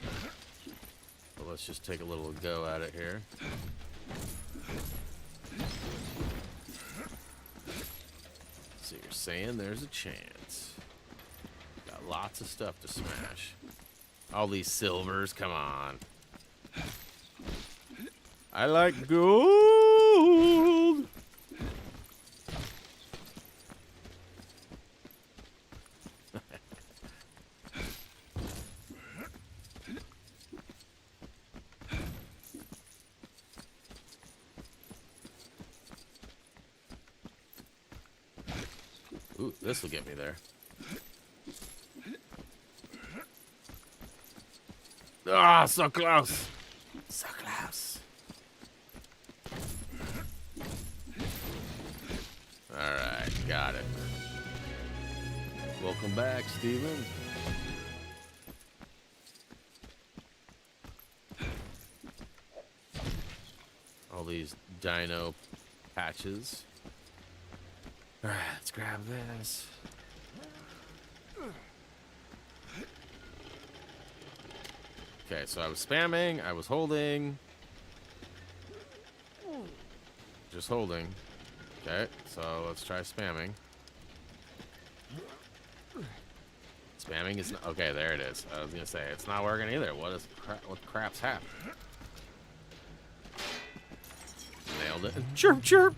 S1: But let's just take a little go at it here. So you're saying there's a chance. Got lots of stuff to smash. All these silvers, come on. I like gold. Ooh, this will get me there. Ah, so close. So close. Alright, got it. Welcome back, Steven. All these dino patches. Alright, let's grab this. Okay, so I was spamming, I was holding. Just holding. Okay, so let's try spamming. Spamming is not, okay, there it is. I was gonna say, it's not working either. What crap's happening? Nailed it. Chirp, chirp.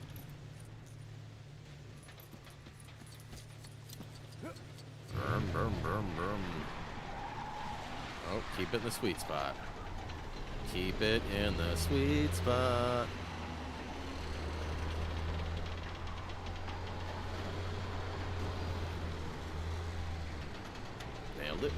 S1: Brum, brum, brum, brum. Oh, keep it in the sweet spot. Keep it in the sweet spot. Nailed it.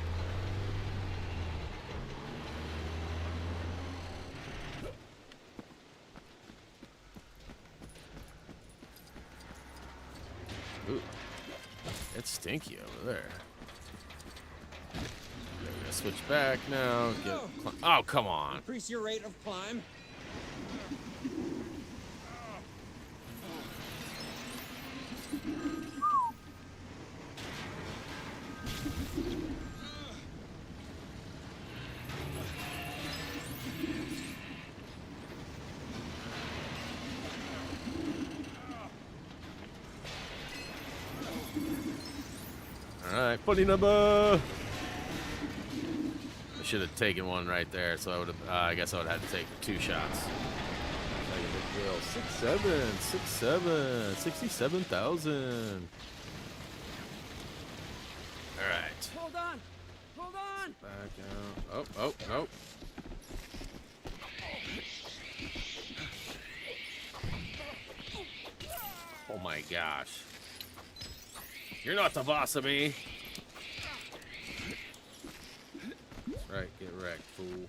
S1: Ooh. It's stinky over there. We're gonna switch back now. Oh, come on.
S8: Increase your rate of climb.
S1: Alright, funny number. I should have taken one right there, so I would have. I guess I would have had to take 2 shots. Will 67,000. All right.
S8: Hold on. Hold on.
S1: Back out. Oh, oh. Oh my gosh. You're not the boss of me. That's right, get wrecked, fool.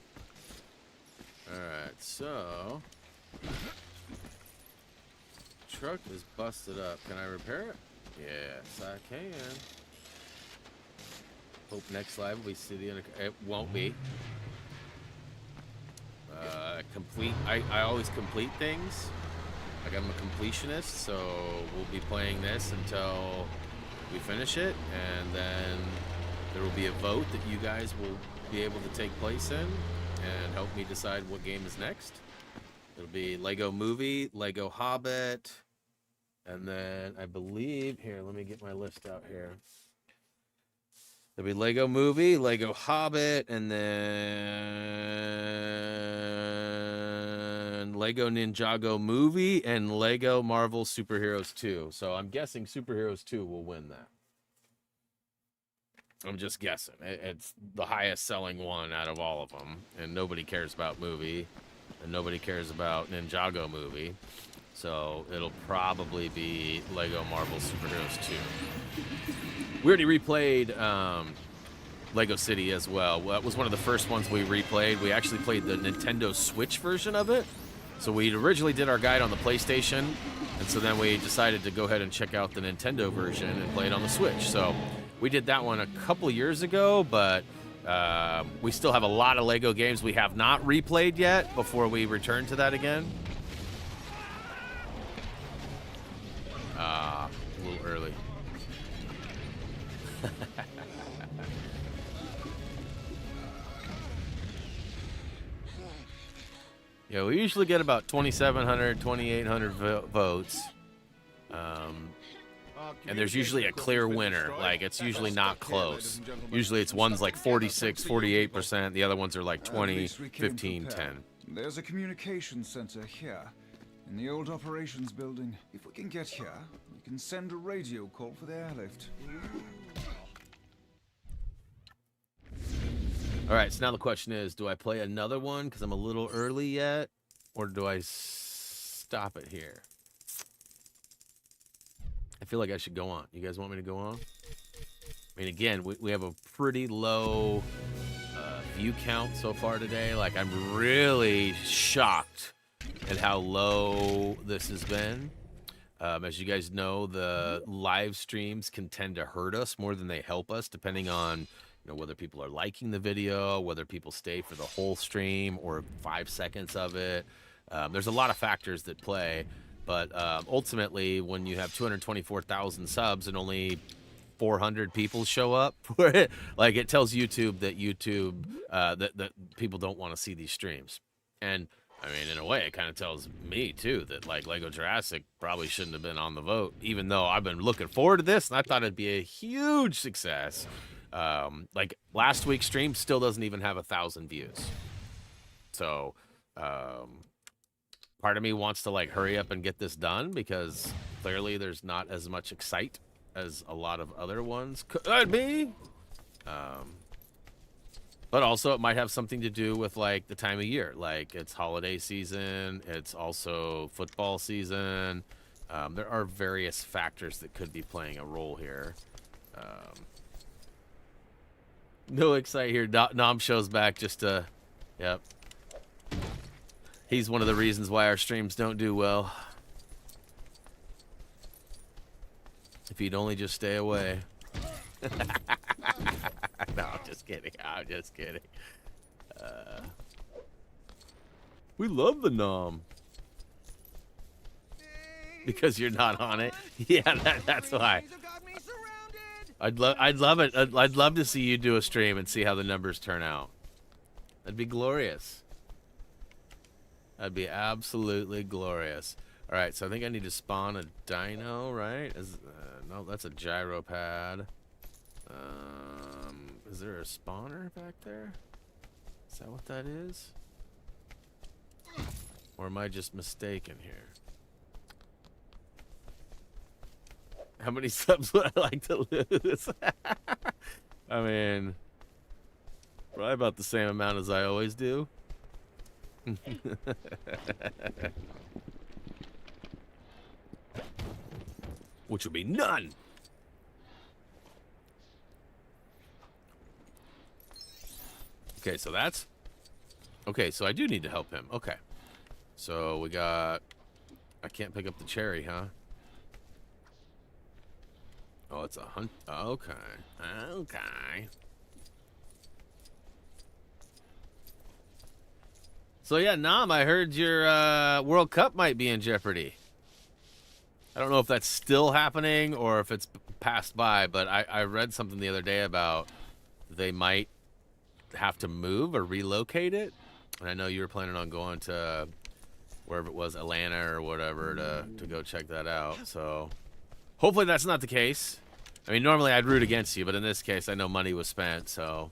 S1: Alright, so truck is busted up. Can I repair it? Yes, I can. Hope next live will be city and it won't be. Complete. I always complete things. Like I'm a completionist, so we'll be playing this until we finish it, and then there will be a vote that you guys will be able to take place in and help me decide what game is next. It'll be Lego Movie, Lego Hobbit, and then I believe, here, let me get my list out here. There'll be Lego Movie, Lego Hobbit, and then Lego Ninjago Movie and Lego Marvel Superheroes 2. So I'm guessing Superheroes 2 will win that. I'm just guessing. It's the highest selling one out of all of them, and nobody cares about movie, and nobody cares about Ninjago Movie. So it'll probably be Lego Marvel Superheroes 2. We already replayed Lego City as well. That was one of the first ones we replayed. We actually played the Nintendo Switch version of it. So we originally did our guide on the PlayStation, and so then we decided to go ahead and check out the Nintendo version and play it on the Switch. So we did that one a couple years ago, but we still have a lot of Lego games we have not replayed yet before we return to that again. A little early. Yeah, we usually get about 2,700, 2,800 votes. And there's usually a clear winner. Like, it's usually not close. Usually it's one's like 46, 48%. The other ones are like 20, 15, 10.
S5: There's a communications center here in the old operations building. If we can get here, we can send a radio call for the airlift.
S1: All right, so now the question is, do I play another one because I'm a little early yet, or do I stop it here? I feel like I should go on. You guys want me to go on? I mean, again, we have a pretty low view count so far today. Like, I'm really shocked at how low this has been. As you guys know, the live streams can tend to hurt us more than they help us, depending on whether people are liking the video, whether people stay for the whole stream or 5 seconds of it. There's a lot of factors that play, but ultimately, when you have 224,000 subs and only 400 people show up for it, like, it tells YouTube that that people don't want to see these streams. And I mean, in a way, it kind of tells me too that, like, Lego Jurassic probably shouldn't have been on the vote, even though I've been looking forward to this and I thought it'd be a huge success. Like, last week's stream still doesn't even have 1,000 views. So, part of me wants to, like, hurry up and get this done because clearly there's not as much excite as a lot of other ones could be. But also it might have something to do with, like, the time of year. Like, it's holiday season. It's also football season. There are various factors that could be playing a role here. No excite here. Nom shows back just to, yep. He's one of the reasons why our streams don't do well. If he'd only just stay away. No, I'm just kidding. I'm just kidding. We love the Nom. Because you're not on it. Yeah, that's why. I'd love it. I'd love to see you do a stream and see how the numbers turn out. That'd be glorious. That'd be absolutely glorious. All right, so I think I need to spawn a dino, right? No, that's a gyro pad. Is there a spawner back there? Is that what that is? Or am I just mistaken here? How many subs would I like to lose? I mean, probably about the same amount as I always do. Which would be none. Okay, so that's... Okay, so I do need to help him. Okay. So we got... I can't pick up the cherry, huh? Oh, it's a hunt. Okay. Okay. So yeah, Nam, I heard your World Cup might be in jeopardy. I don't know if that's still happening or if it's passed by, but I read something the other day about they might have to move or relocate it. And I know you were planning on going to wherever it was, Atlanta or whatever, to go check that out. So hopefully that's not the case. I mean, normally I'd root against you, but in this case, I know money was spent, so...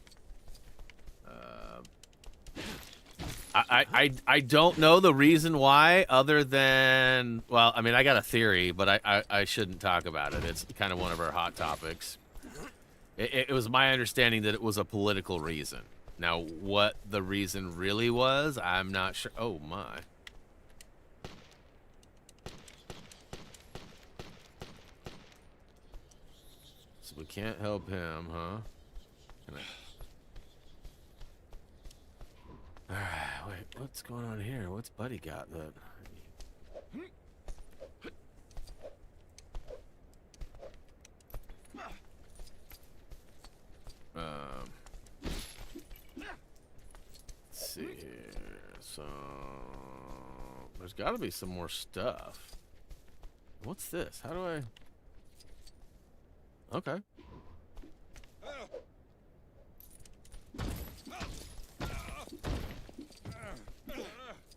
S1: I don't know the reason why, other than... Well, I mean, I got a theory, but I shouldn't talk about it. It's kind of one of our hot topics. It was my understanding that it was a political reason. Now, what the reason really was, I'm not sure. Oh, my. So we can't help him, huh? Alright, wait, what's going on here? What's Buddy got that... Let's see here. So there's got to be some more stuff. What's this? How do I... Okay.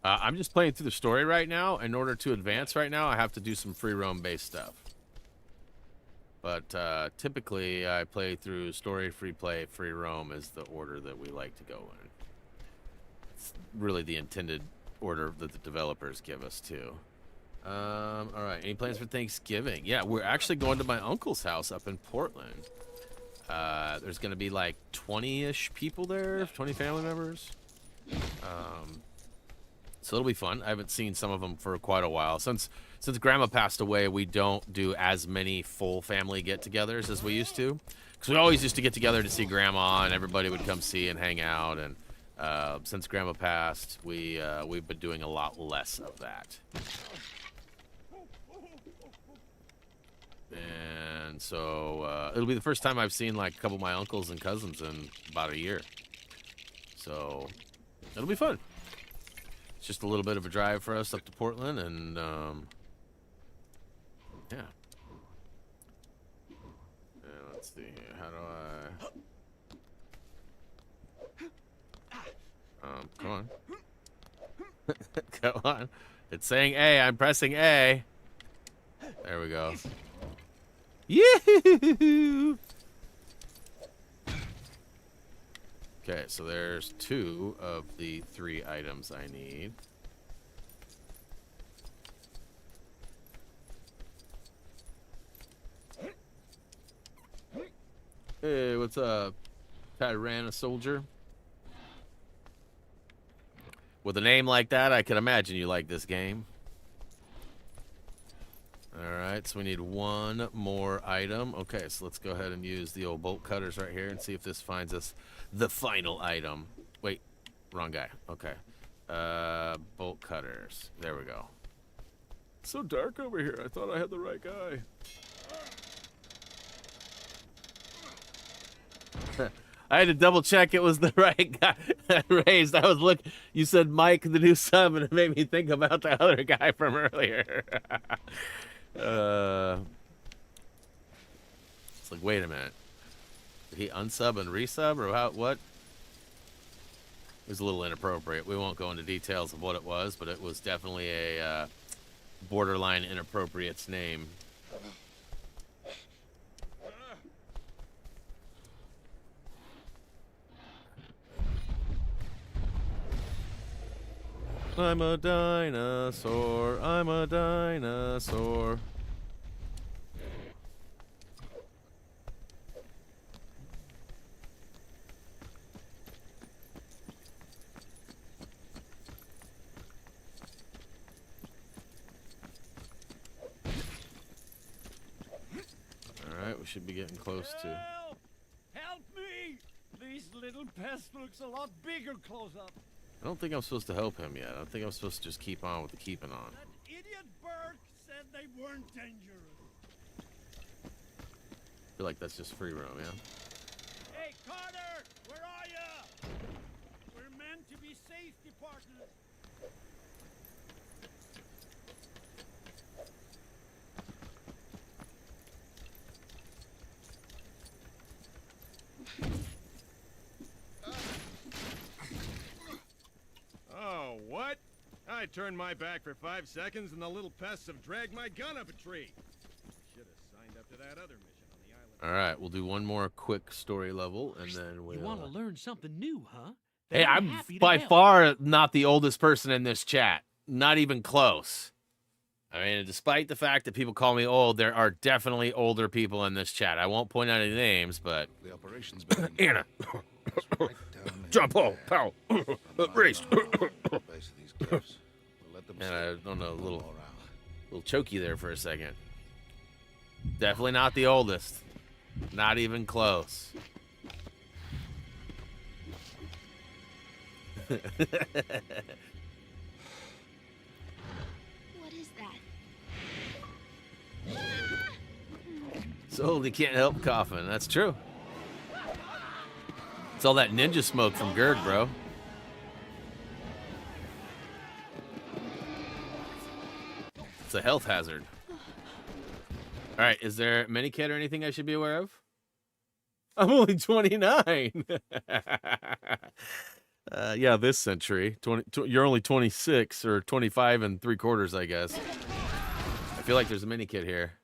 S1: I'm just playing through the story right now. In order to advance right now, I have to do some free roam based stuff. But typically, I play through story, free play, free roam is the order that we like to go in. It's really the intended order that the developers give us too. All right, any plans for Thanksgiving? Yeah, we're actually going to my uncle's house up in Portland. There's going to be like 20-ish people there, 20 family members. So it'll be fun. I haven't seen some of them for quite a while. Since Grandma passed away, we don't do as many full family get-togethers as we used to. Because we always used to get together to see Grandma, and everybody would come see and hang out. And since Grandma passed, we've been doing a lot less of that. And so it'll be the first time I've seen like a couple of my uncles and cousins in about a year. So it'll be fun. It's just a little bit of a drive for us up to Portland, and yeah. Let's see here. How do I? Come on. Come on. It's saying A. I'm pressing A. There we go. Yoo-hoo! Okay, so there's 2 of the 3 items I need. Hey, what's up, Tyrannosaurus? With a name like that, I can imagine you like this game. Alright, so we need 1 more item. Okay, so let's go ahead and use the old bolt cutters right here and see if this finds us the final item. Wait, wrong guy. Okay. Bolt cutters. There we go. It's so dark over here. I thought I had the right guy. I had to double check it was the right guy that raised. I was looking. You said Mike, the new sub, and it made me think about the other guy from earlier. It's like, wait a minute. Did he unsub and resub, or how? What? It was a little inappropriate. We won't go into details of what it was, but it was definitely a borderline inappropriate name. I'm a dinosaur. I'm a dinosaur. Alright, we should be getting close to.
S14: Help me! This little pest looks a lot bigger close up.
S1: I don't think I'm supposed to help him yet. I think I'm supposed to just keep on with the keeping on.
S14: That idiot Burke said they weren't dangerous.
S1: I feel like that's just free roam, yeah?
S14: Hey, Carter! Where are you? We're meant to be safety partners.
S9: Oh, what? I turned my back for 5 seconds and the little pests have dragged my gun up a tree. Should have signed up to that other mission on the island.
S1: All right, we'll do one more quick story level, and then we'll...
S2: You want to learn something new, huh?
S1: Hey,
S2: Then
S1: I'm
S2: happy to
S1: by
S2: help.
S1: far not the oldest person in this chat. Not even close. I mean, despite the fact that people call me old, there are definitely older people in this chat. I won't point out any names, but...
S6: The operation's been
S1: Anna.
S6: right down
S1: John Paul. Powell. Race.
S6: base of these cliffs. We'll let them
S1: And I don't know, a
S6: all
S1: little
S6: around.
S1: choky there for a second. Definitely not the oldest. Not even close.
S11: What is that?
S1: So old he can't help coughing. That's true. It's all that ninja smoke from Gerd, bro. It's a health hazard. All right, is there Minikit or anything I should be aware of? I'm only 29. Yeah, this century. You're only 26 or 25 and 3/4, I guess. I feel like there's a Minikit here.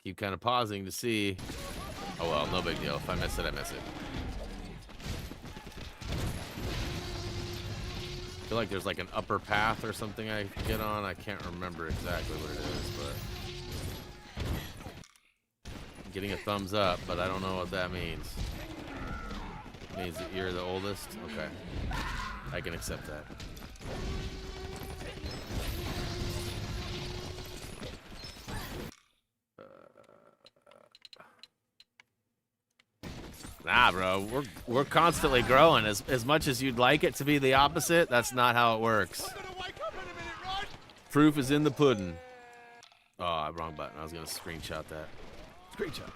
S1: Keep kind of pausing to see. Oh well, no big deal. If I miss it, I miss it. I feel like there's like an upper path or something I can get on. I can't remember exactly what it is, but I'm getting a thumbs up, but I don't know what that means. It means that you're the oldest? Okay. I can accept that. Nah, bro, we're constantly growing. As much as you'd like it to be the opposite, that's not how it works. Proof is in the pudding. Oh, wrong button. I was gonna screenshot that. Screenshot.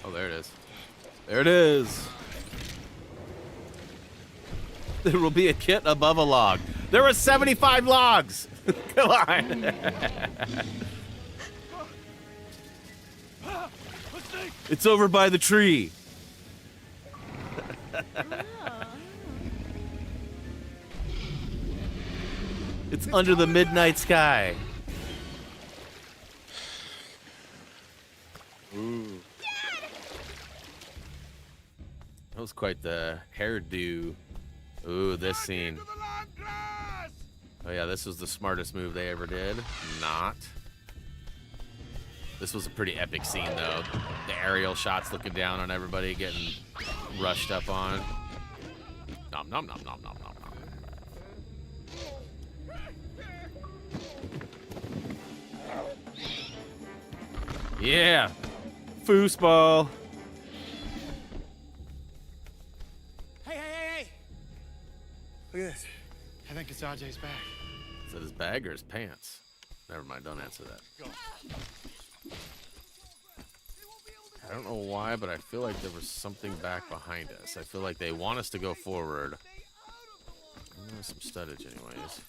S1: Oh, there it is. There it is. There will be a kit above a log. There were 75 logs. Come on. It's over by the tree. It's under the midnight sky. Ooh. That was quite the hairdo. Ooh, this scene. Oh yeah, this was the smartest move they ever did. Not. This was a pretty epic scene though. The aerial shots looking down on everybody getting rushed up on. Nom nom nom nom nom nom nom. Yeah. Foosball.
S12: Hey! Look at this. I think it's RJ's bag.
S1: Is that his bag or his pants? Never mind, don't answer that.
S12: Go.
S1: I don't know why, but I feel like there was something back behind us. I feel like they want us to go forward. There's some studdage anyways.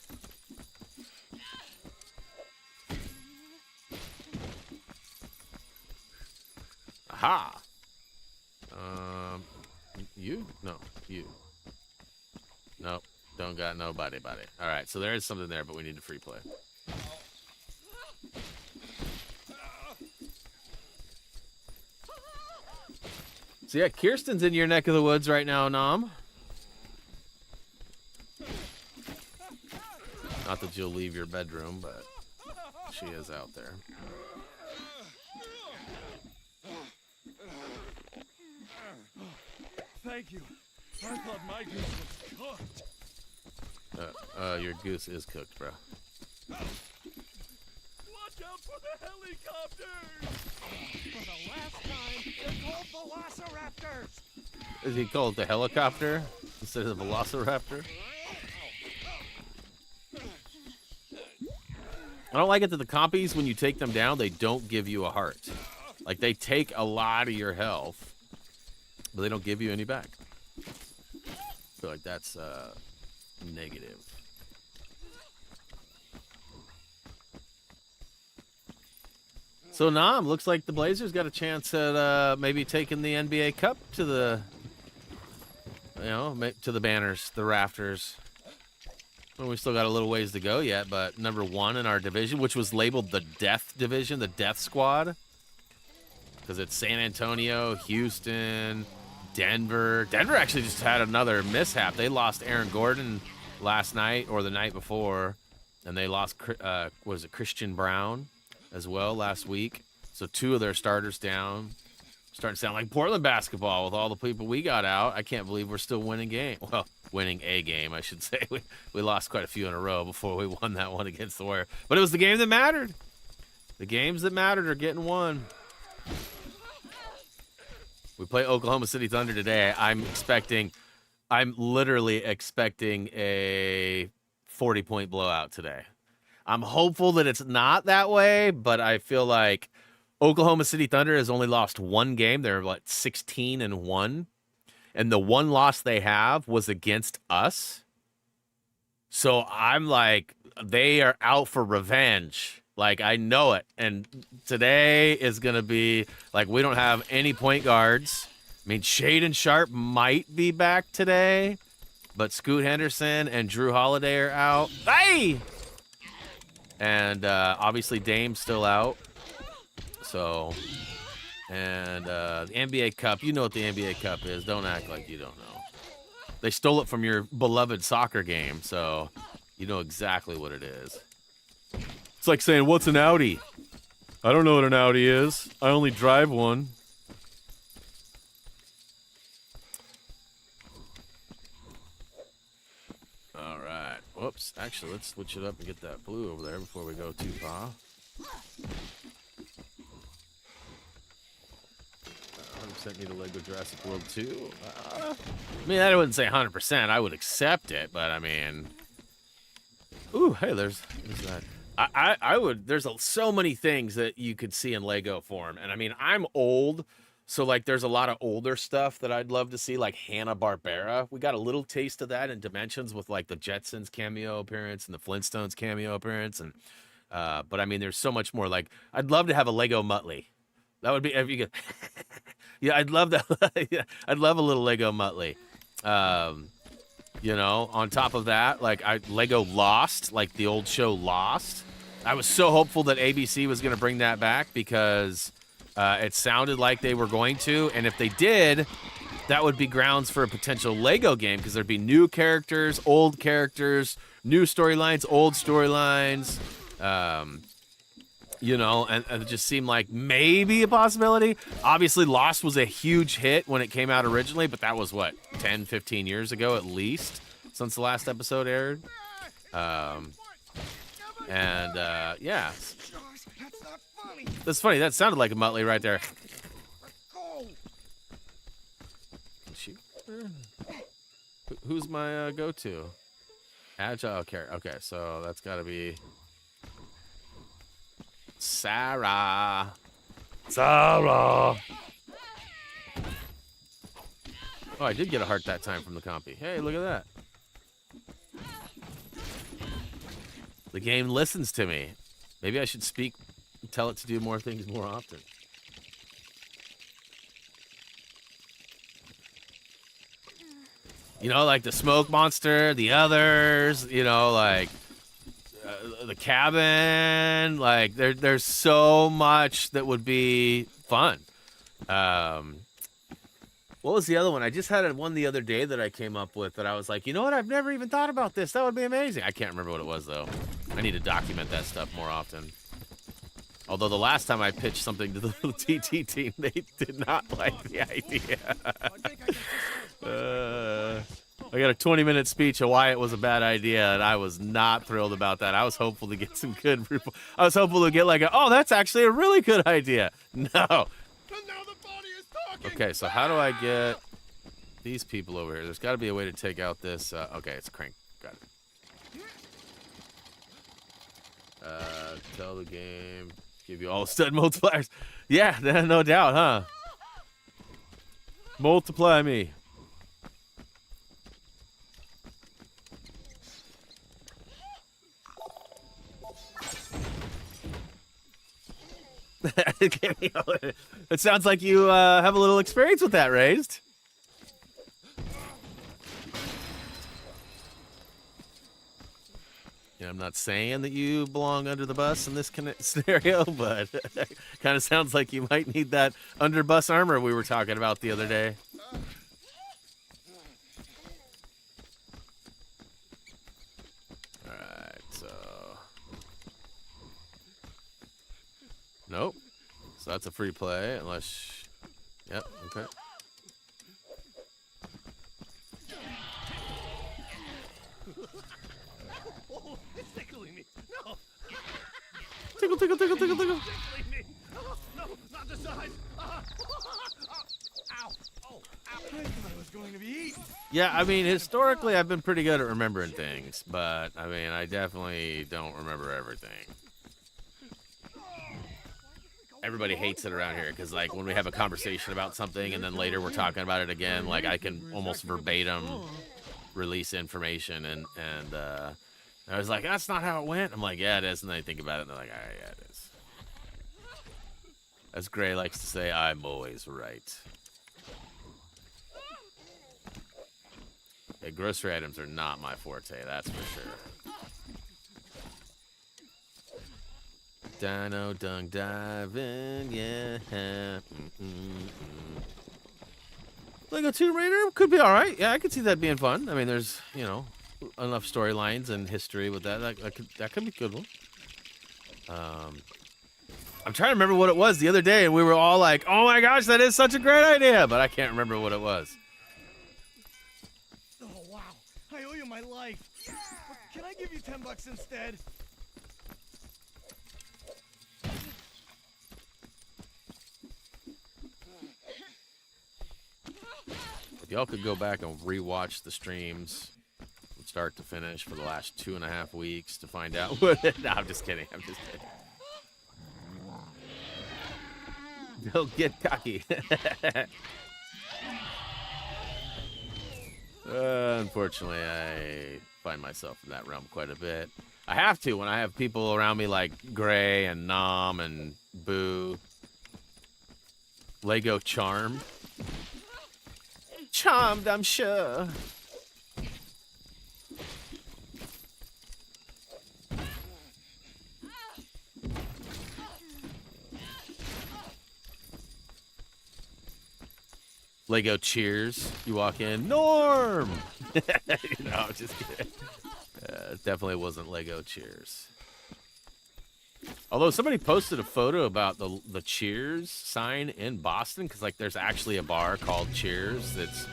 S1: Ha! You? No, you. Nope, don't got nobody, buddy. All right, so there is something there, but we need to free play. So yeah, Kirsten's in your neck of the woods right now, Nom. Not that you'll leave your bedroom, but she is out there.
S14: Thank you. I thought my goose was cooked.
S1: Your goose is cooked, bro.
S14: Watch out for the helicopters! For the last time, they're called velociraptors!
S1: Is he called the helicopter instead of the velociraptor? I don't like it that the compies, when you take them down, they don't give you a heart. Like, they take a lot of your health, but they don't give you any back. I feel like that's negative. So Nam, looks like the Blazers got a chance at maybe taking the NBA Cup to the, to the banners, the rafters. Well, we still got a little ways to go yet, but number 1 in our division, which was labeled the Death Division, the Death Squad, because it's San Antonio, Houston, Denver. Denver actually just had another mishap. They lost Aaron Gordon last night or the night before, and they lost Christian Brown as well last week. So 2 of their starters down. Starting to sound like Portland basketball with all the people we got out. I can't believe we're still winning game. Well, winning a game, I should say. We lost quite a few in a row before we won that one against the Warriors. But it was the game that mattered. The games that mattered are getting won. We play Oklahoma City Thunder today. I'm literally expecting a 40-point blowout today. I'm hopeful that it's not that way, but I feel like Oklahoma City Thunder has only lost 1 game. They're like 16-1. And the one loss they have was against us. So I'm like, they are out for revenge. Like, I know it. And today is going to be, like, we don't have any point guards. I mean, Shaden Sharp might be back today, but Scoot Henderson and Drew Holiday are out. Hey! And obviously Dame's still out. So, and the NBA Cup, you know what the NBA Cup is. Don't act like you don't know. They stole it from your beloved soccer game, so you know exactly what it is. It's like saying, what's an Audi? I don't know what an Audi is. I only drive one. All right. Whoops. Actually, let's switch it up and get that blue over there before we go too far. 100% need a Lego Jurassic World 2. I mean, I wouldn't say 100%. I would accept it, but I mean... Ooh, hey, there's that. I would... There's so many things that you could see in Lego form. And I mean, I'm old, so like there's a lot of older stuff that I'd love to see, like Hanna-Barbera. We got a little taste of that in Dimensions with like the Jetsons cameo appearance and the Flintstones cameo appearance. And but I mean, there's so much more. Like, I'd love to have a Lego Muttley. That would be, if you could... Yeah, I'd love that. Yeah, I'd love a little Lego Muttley. You know, on top of that, like Lego Lost, like the old show Lost. I was so hopeful that ABC was going to bring that back because it sounded like they were going to. And if they did, that would be grounds for a potential Lego game because there'd be new characters, new storylines, old storylines. You know, and it just seemed like maybe a possibility. Obviously, Lost was a huge hit when it came out originally, but that was, what, 10, 15 years ago at least since the last episode aired. Yeah. That's funny. That sounded like a Muttley right there. Shoot. Who's my go-to? Agile character. Okay, so that's got to be... Sarah. Oh, I did get a heart that time from the compy. Hey, look at that. The game listens to me. Maybe I should tell it to do more things more often. You know, like the smoke monster, the others, you know, like the cabin. Like there's so much that would be fun. What was the other one? I just had one the other day that I came up with that I was like, you know what? I've never even thought about this. That would be amazing. I can't remember what it was, though. I need to document that stuff more often. Although the last time I pitched something to the little TT team, they did not like the idea. I got a 20-minute speech of why it was a bad idea, and I was not thrilled about that. I was hopeful to get some good... I was hopeful to get like, oh, that's actually a really good idea. No. Okay, so how do I get these people over here? There's got to be a way to take out this. Okay, it's crank. Got it. Tell the game. Give you all stud multipliers. Yeah, no doubt, huh? Multiply me. It sounds like you have a little experience with that, Raised. Yeah, I'm not saying that you belong under the bus in this scenario, but kind of sounds like you might need that underbus armor we were talking about the other day. Alright, so... Nope. So that's a free play, unless... Yep, okay.
S14: Oh, it's tickling me. No.
S1: Tickle, tickle, tickle, tickle, tickle.
S14: Tickling me. Oh, no, not the size. Ow. Oh, ow. I thought I was going to be eaten.
S1: Yeah, I mean, historically, I've been pretty good at remembering things, but, I mean, I definitely don't remember everything. Everybody hates it around here because, like, when we have a conversation about something and then later we're talking about it again, like, I can almost verbatim release information. And I was like, that's not how it went. I'm like, yeah, it is. And then I think about it and they're like, all right, yeah, it is. As Gray likes to say, I'm always right. Yeah, grocery items are not my forte, that's for sure. Dino dung diving, yeah. Lego Tomb Raider could be all right. Yeah, I could see that being fun. I mean, there's, you know, enough storylines and history with that. That could be a good one. I'm trying to remember what it was the other day, and we were all like, oh my gosh, that is such a great idea, but I can't remember what it was.
S14: Oh, wow. I owe you my life. Yeah. Can I give you $10 instead?
S1: If y'all could go back and rewatch the streams from start to finish for the last 2.5 weeks to find out what no, I'm just kidding. I'm just kidding. Don't get cocky. Unfortunately, I find myself in that realm quite a bit. I have to when I have people around me like Gray and Nom and Boo. Lego Charmed. Charmed, I'm sure. Lego Cheers. You walk in, Norm. You know, just kidding. Definitely wasn't Lego Cheers. Although somebody posted a photo about the Cheers sign in Boston, because like there's actually a bar called Cheers that's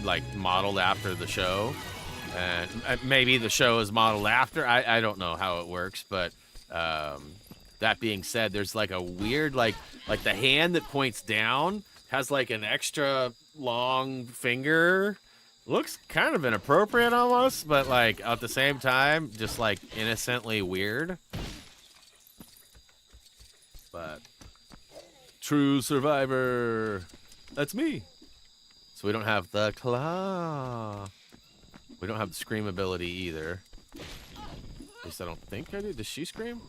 S1: like modeled after the show, and maybe the show is modeled after. I don't know how it works, but that being said, there's like a weird like the hand that points down has like an extra long finger. Looks kind of inappropriate almost, but like at the same time, just like innocently weird. But true survivor, that's me. So we don't have the claw. We don't have the scream ability either. At least I don't think I do. Does she scream?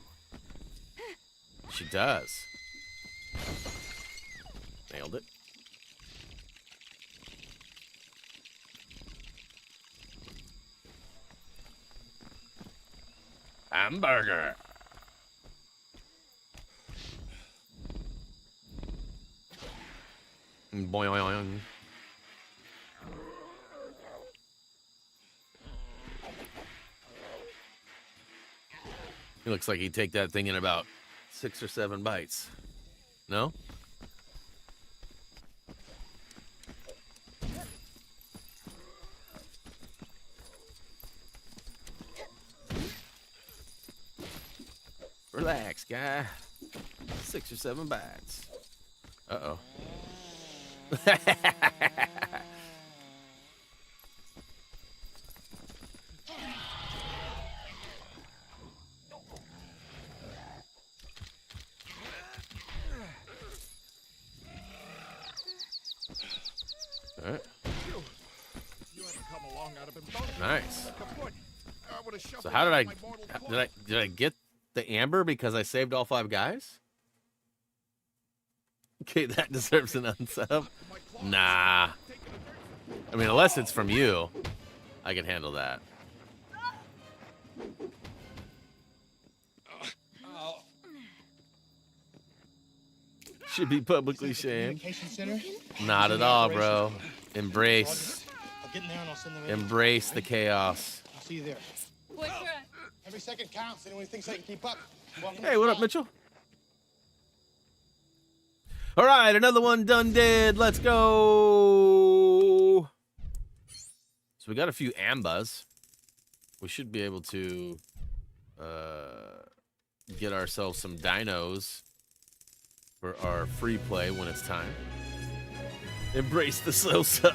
S1: She does. Nailed it. Hamburger. Boing. He looks like he'd take that thing in about 6 or 7 bites. No? Relax, guy. 6 or 7 bites. Uh-oh. All right.
S14: You haven't come along out of him, don't you?
S1: Nice.
S14: Kaput. I would've shoved
S1: So
S14: it
S1: how did
S14: out
S1: I
S14: my mortal coil.
S1: did I get the amber because I saved all 5 guys? Okay, that deserves an unsub. Nah. I mean, unless it's from you, I can handle that. Should be publicly shamed. Not at all, bro. Embrace.
S12: I'll get in there and I'll send them in.
S1: Embrace the chaos.
S12: I'll see you there. Every second counts. Anyone who thinks they can keep up. Welcome
S1: Hey,
S12: to
S1: what
S12: the
S1: up, Mitchell? All right, another one done dead. Let's go. So we got a few ambas. We should be able to get ourselves some dinos for our free play when it's time. Embrace the so-so.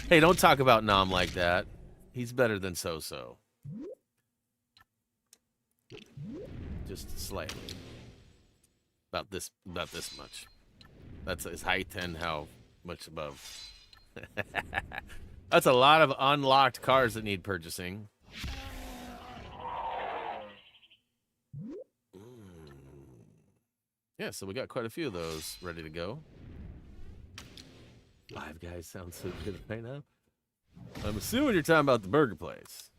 S1: Hey, don't talk about Nom like that. He's better than so-so. Just slightly. About this much. That's his height and how much above. That's a lot of unlocked cars that need purchasing. Yeah, so we got quite a few of those ready to go. 5 Guys sounds so good right now. I'm assuming you're talking about the burger place.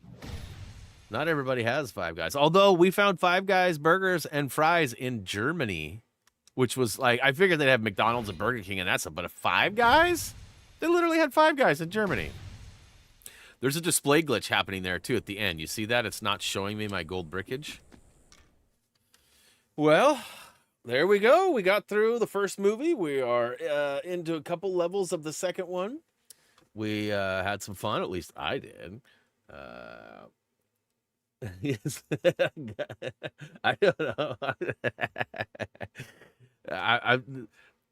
S1: Not everybody has 5 Guys. Although we found 5 Guys burgers and fries in Germany, which was like, I figured they'd have McDonald's and Burger King and that's it, but 5 Guys? They literally had 5 Guys in Germany. There's a display glitch happening there too at the end. You see that? It's not showing me my gold brickage. Well, there we go. We got through the first movie. We are into a couple levels of the second one. We had some fun. At least I did. Yes. I don't know.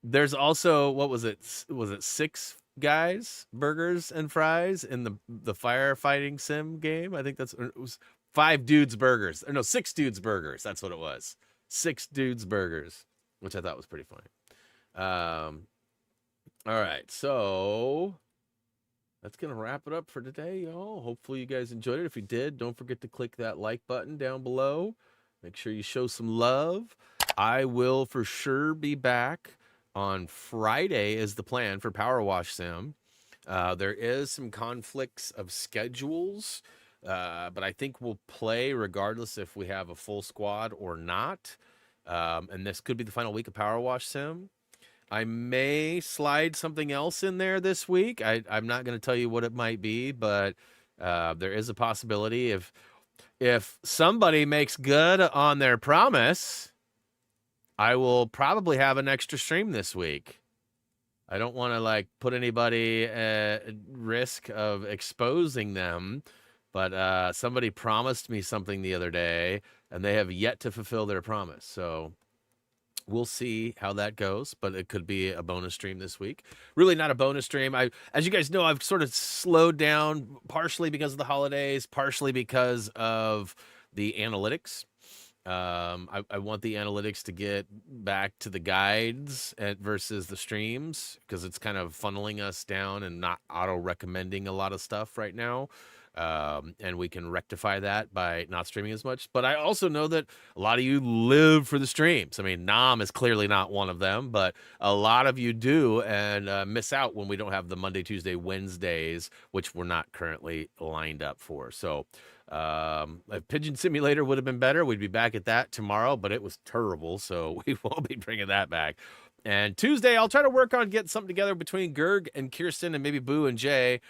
S1: There's also, what was it? Was it 6 Guys burgers and fries in the firefighting sim game? I think it was 5 dudes burgers. Or no, 6 dudes burgers. That's what it was. 6 dudes burgers, which I thought was pretty funny. All right, so that's gonna wrap it up for today, y'all. Hopefully you guys enjoyed it. If you did, don't forget to click that like button down below. Make sure you show some love. I will for sure be back on Friday is the plan for Power Wash Sim. There is some conflicts of schedules, but I think we'll play regardless if we have a full squad or not. And this could be the final week of Power Wash Sim. I may slide something else in there this week. I'm not going to tell you what it might be, but there is a possibility if somebody makes good on their promise, I will probably have an extra stream this week. I don't want to like put anybody at risk of exposing them, but somebody promised me something the other day and they have yet to fulfill their promise. So we'll see how that goes, but it could be a bonus stream this week. Really not a bonus stream. As you guys know, I've sort of slowed down partially because of the holidays, partially because of the analytics. I want the analytics to get back to the guides versus the streams because it's kind of funneling us down and not auto-recommending a lot of stuff right now. And we can rectify that by not streaming as much. But I also know that a lot of you live for the streams. I mean, Nam is clearly not one of them, but a lot of you do and miss out when we don't have the Monday, Tuesday, Wednesdays, which we're not currently lined up for. So If Pigeon Simulator would have been better, we'd be back at that tomorrow, but it was terrible, so we won't be bringing that back. And Tuesday, I'll try to work on getting something together between Gerg and Kirsten and maybe Boo and Jay.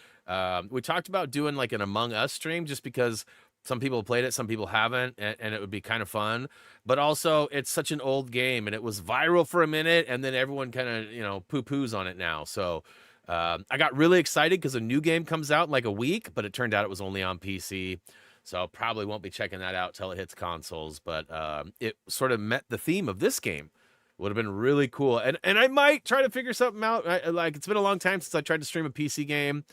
S1: We talked about doing like an Among Us stream just because some people have played it, some people haven't, and it would be kind of fun. But also, it's such an old game, and it was viral for a minute, and then everyone kind of, poo-poos on it now. So I got really excited because a new game comes out in like a week, but it turned out it was only on PC. So probably won't be checking that out till it hits consoles. But it sort of met the theme of this game. Would have been really cool. And I might try to figure something out. It's been a long time since I tried to stream a PC game.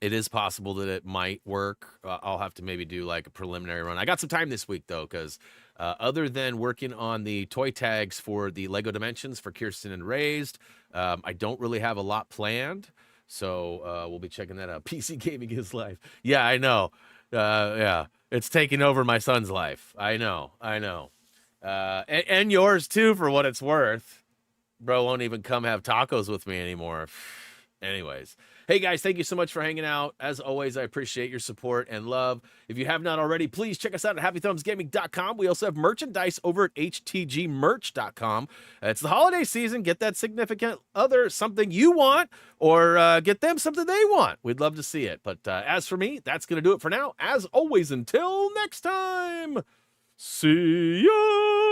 S1: It is possible that it might work. I'll have to maybe do like a preliminary run. I got some time this week though, because other than working on the toy tags for the Lego Dimensions for Kirsten and Raised, I don't really have a lot planned. So we'll be checking that out. PC gaming is life. Yeah, I know. Yeah, it's taking over my son's life. I know. And yours too, for what it's worth. Bro won't even come have tacos with me anymore. Anyways, hey guys, thank you so much for hanging out. As always, I appreciate your support and love. If you have not already, please check us out at HappyThumbsGaming.com. We also have merchandise over at HTGmerch.com. It's the holiday season. Get that significant other something you want, or get them something they want. We'd love to see it. But as for me, that's going to do it for now. As always, until next time, see ya!